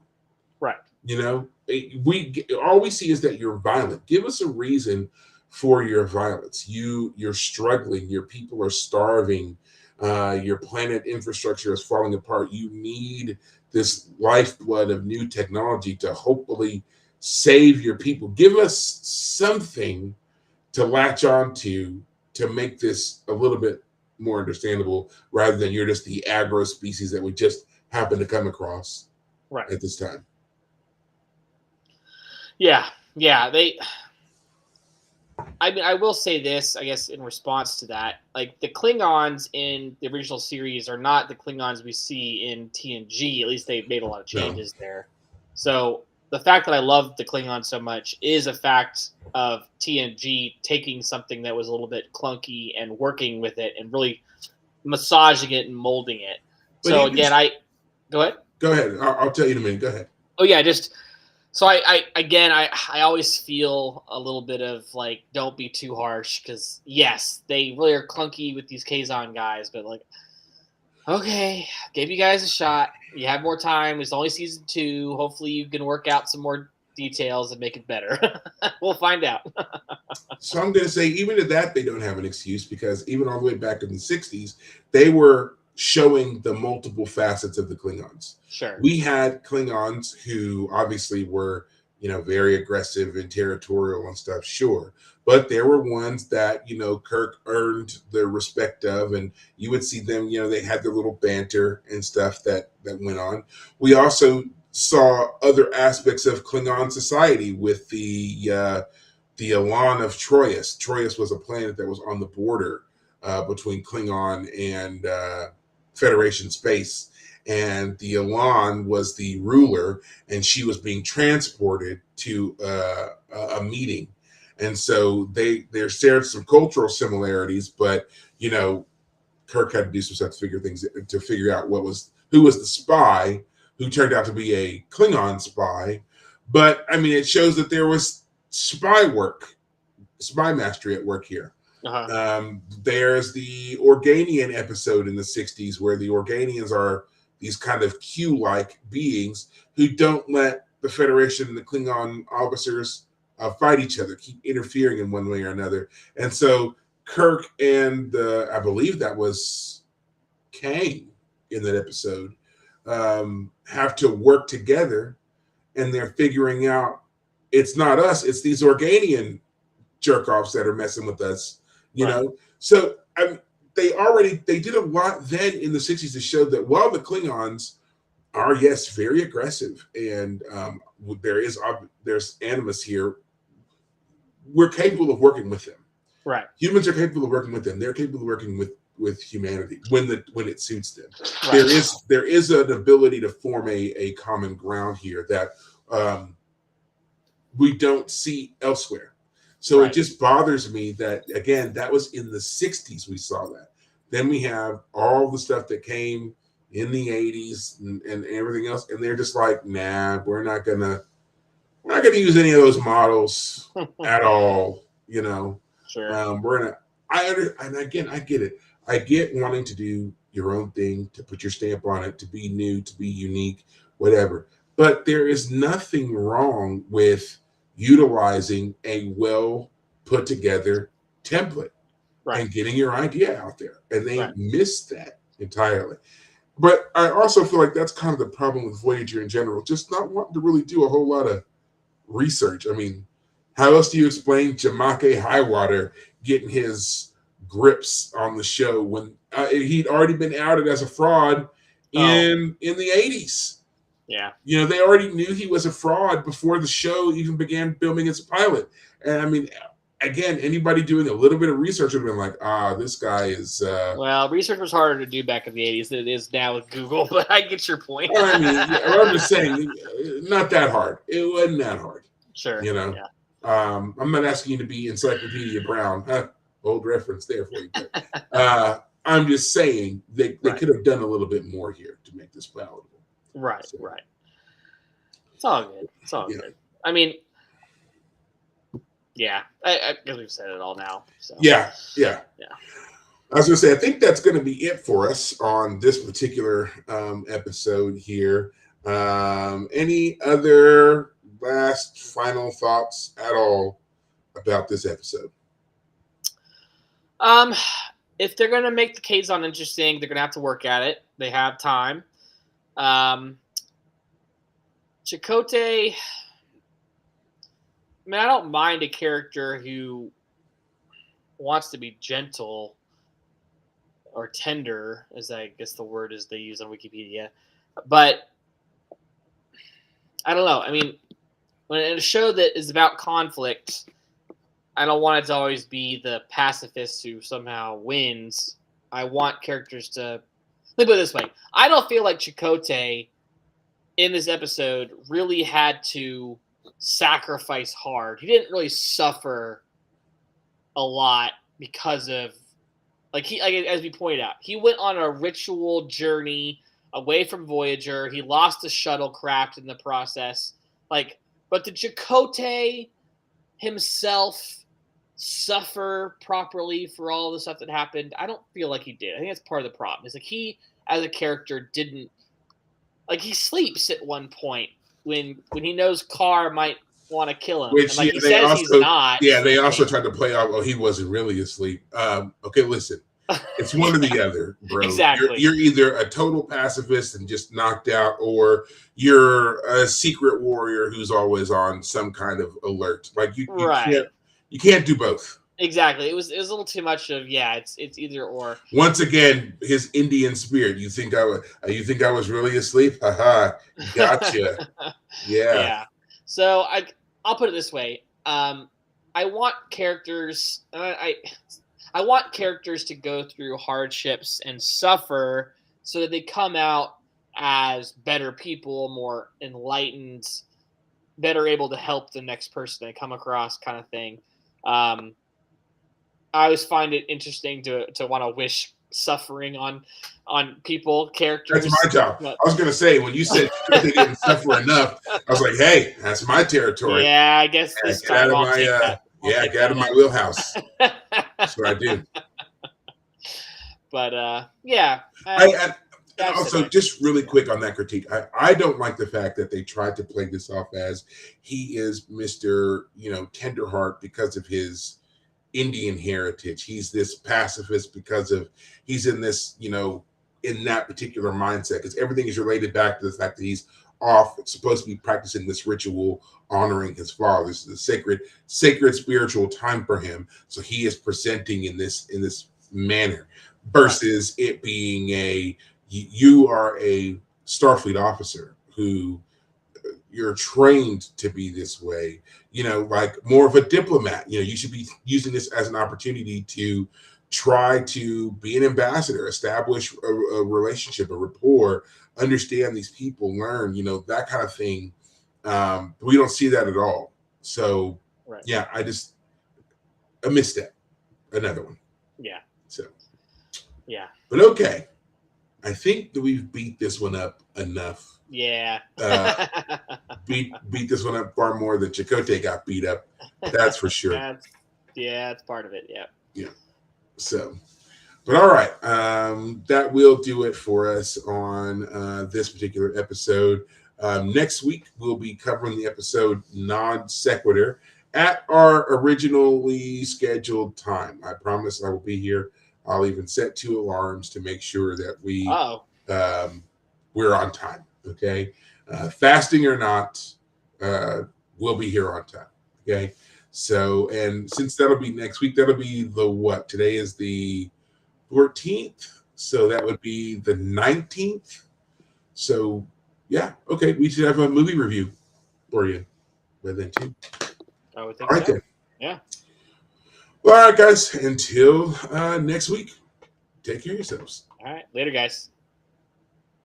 Speaker 2: Right.
Speaker 1: All we see is that you're violent. Give us a reason for your violence. You're struggling. Your people are starving. Your planet infrastructure is falling apart. You need this lifeblood of new technology to hopefully save your people. Give us something to latch on to make this a little bit more understandable, rather than you're just the aggro species that we just happen to come across at this time.
Speaker 2: Yeah. I will say this, I guess, in response to that. Like, the Klingons in the original series are not the Klingons we see in TNG. At least they made a lot of changes there. So the fact that I love the Klingons so much is a fact of TNG taking something that was a little bit clunky and working with it and really massaging it and molding it. So again, go ahead.
Speaker 1: Go ahead. I'll tell you in a minute. Go ahead.
Speaker 2: Oh yeah, so I always feel a little bit of like, don't be too harsh, because yes, they really are clunky with these Kazon guys, but like, okay, gave you guys a shot. You have more time. It's only season 2. Hopefully you can work out some more details and make it better. We'll find out.
Speaker 1: So I'm going to say, even at that, they don't have an excuse, because even all the way back in the 60s, they were showing the multiple facets of the Klingons.
Speaker 2: Sure.
Speaker 1: We had Klingons who obviously were, very aggressive and territorial and stuff, sure. But there were ones that, Kirk earned the respect of, and you would see them, they had their little banter and stuff that went on. We also saw other aspects of Klingon society with the Elan of Troyes. Troyes was a planet that was on the border between Klingon and Federation space. And the Elan was the ruler, and she was being transported to a meeting. And so they shared some cultural similarities, but Kirk had to do some stuff to figure out who was the spy, who turned out to be a Klingon spy. But I mean, it shows that there was spy mastery at work here.
Speaker 2: Uh-huh.
Speaker 1: There's the Organian episode in the 60s, where the Organians are these kind of Q-like beings who don't let the Federation and the Klingon officers fight each other, keep interfering in one way or another. And so Kirk and I believe that was Kang in that episode, have to work together, and they're figuring out it's not us, it's these Organian jerk-offs that are messing with us, you know? So they did a lot then in the 60s to show that while the Klingons are, yes, very aggressive, and there's animus here, we're capable of working with them.
Speaker 2: Right.
Speaker 1: Humans are capable of working with them. They're capable of working with humanity when it suits them.
Speaker 2: Right.
Speaker 1: There is an ability to form a common ground here that we don't see elsewhere. So It just bothers me that, again, that was in the 60s we saw that. Then we have all the stuff that came in the 80s and everything else, and they're just like, nah, we're not gonna use any of those models at all,
Speaker 2: Sure.
Speaker 1: I get it. I get wanting to do your own thing, to put your stamp on it, to be new, to be unique, whatever. But there is nothing wrong with utilizing a well put together template and getting your idea out there. And they missed that entirely. But I also feel like that's kind of the problem with Voyager in general, just not wanting to really do a whole lot of research. I mean, how else do you explain Jamake Highwater getting his grips on the show when he'd already been outed as a fraud in the 80s?
Speaker 2: Yeah.
Speaker 1: They already knew he was a fraud before the show even began filming as a pilot. And I mean, again, anybody doing a little bit of research would have been like, this guy is...
Speaker 2: Well, research was harder to do back in the 80s than it is now with Google, but I get your point.
Speaker 1: I mean, I'm just saying, not that hard. It wasn't that hard.
Speaker 2: Sure.
Speaker 1: Yeah. I'm not asking you to be Encyclopedia Brown. Old reference there for you. But, I'm just saying they could have done a little bit more here to make this palatable.
Speaker 2: Right. It's all good. I mean, yeah, I guess we've said it all now. So.
Speaker 1: Yeah. I was going to say, I think that's going to be it for us on this particular episode here. Any other last final thoughts at all about this episode?
Speaker 2: If they're gonna make the Kazon interesting, they're gonna have to work at it. They have time. Chakotay, I mean, I don't mind a character who wants to be gentle or tender, as I guess the word is they use on Wikipedia. But I don't know. I mean, when in a show that is about conflict, I don't want it to always be the pacifist who somehow wins. I want characters to. Let me put it this way: I don't feel like Chakotay in this episode really had to sacrifice hard. He didn't really suffer a lot because of, like as we pointed out, he went on a ritual journey away from Voyager. He lost the shuttlecraft in the process. But did Chakotay himself suffer properly for all the stuff that happened? I don't feel like he did. I think that's part of the problem. Is like he, as a character, didn't. Like, he sleeps at one point when he knows Carr might want to kill him.
Speaker 1: Which,
Speaker 2: and he says also, he's not.
Speaker 1: Yeah, they also tried to play off, he wasn't really asleep. Okay, listen. It's one or the other, bro.
Speaker 2: Exactly.
Speaker 1: You're either a total pacifist and just knocked out, or you're a secret warrior who's always on some kind of alert. Like, you can't do both.
Speaker 2: Exactly. It was a little too much of it's either or.
Speaker 1: Once again, his Indian spirit. You think I was really asleep? Haha, gotcha.
Speaker 2: Yeah. So I'll put it this way. I want characters. I want characters to go through hardships and suffer so that they come out as better people, more enlightened, better able to help the next person they come across, kind of thing. I always find it interesting to want to wish suffering on people, characters.
Speaker 1: That's my job. I was going to say, when you said they didn't suffer enough, I was like, hey, that's my territory.
Speaker 2: Yeah, I guess this time I'll take that.
Speaker 1: Get out of my wheelhouse. That's what I do.
Speaker 2: But, yeah.
Speaker 1: Also, just really quick on that critique, I don't like the fact that they tried to play this off as he is Mr. Tenderheart because of his Indian heritage. He's this pacifist because of he's in this, in that particular mindset, because everything is related back to the fact that he's supposed to be practicing this ritual honoring his father. This is a sacred spiritual time for him. So he is presenting in this manner versus it being you are a Starfleet officer who you're trained to be this way, like more of a diplomat. You should be using this as an opportunity to try to be an ambassador, establish a relationship, a rapport, understand these people, learn, that kind of thing. We don't see that at all. So, right. Yeah, a misstep. Another one.
Speaker 2: Yeah.
Speaker 1: So,
Speaker 2: yeah.
Speaker 1: But okay. I think that we've beat this one up enough.
Speaker 2: Yeah.
Speaker 1: Beat this one up far more than Chakotay got beat up. That's for sure.
Speaker 2: That's part of it. Yeah.
Speaker 1: Yeah. So, but all right. That will do it for us on this particular episode. Next week, we'll be covering the episode Non Sequitur at our originally scheduled time. I promise I will be here. I'll even set 2 alarms to make sure that we're on time. Okay, fasting or not, we'll be here on time. Okay, so, and since that'll be next week, that'll be the what? Today is the 14th, so that would be the 19th. So yeah, okay, we should have a movie review for you by then too.
Speaker 2: I would think so. Then. Yeah.
Speaker 1: Well, all right, guys. Until next week, take care of yourselves.
Speaker 2: All right, later, guys.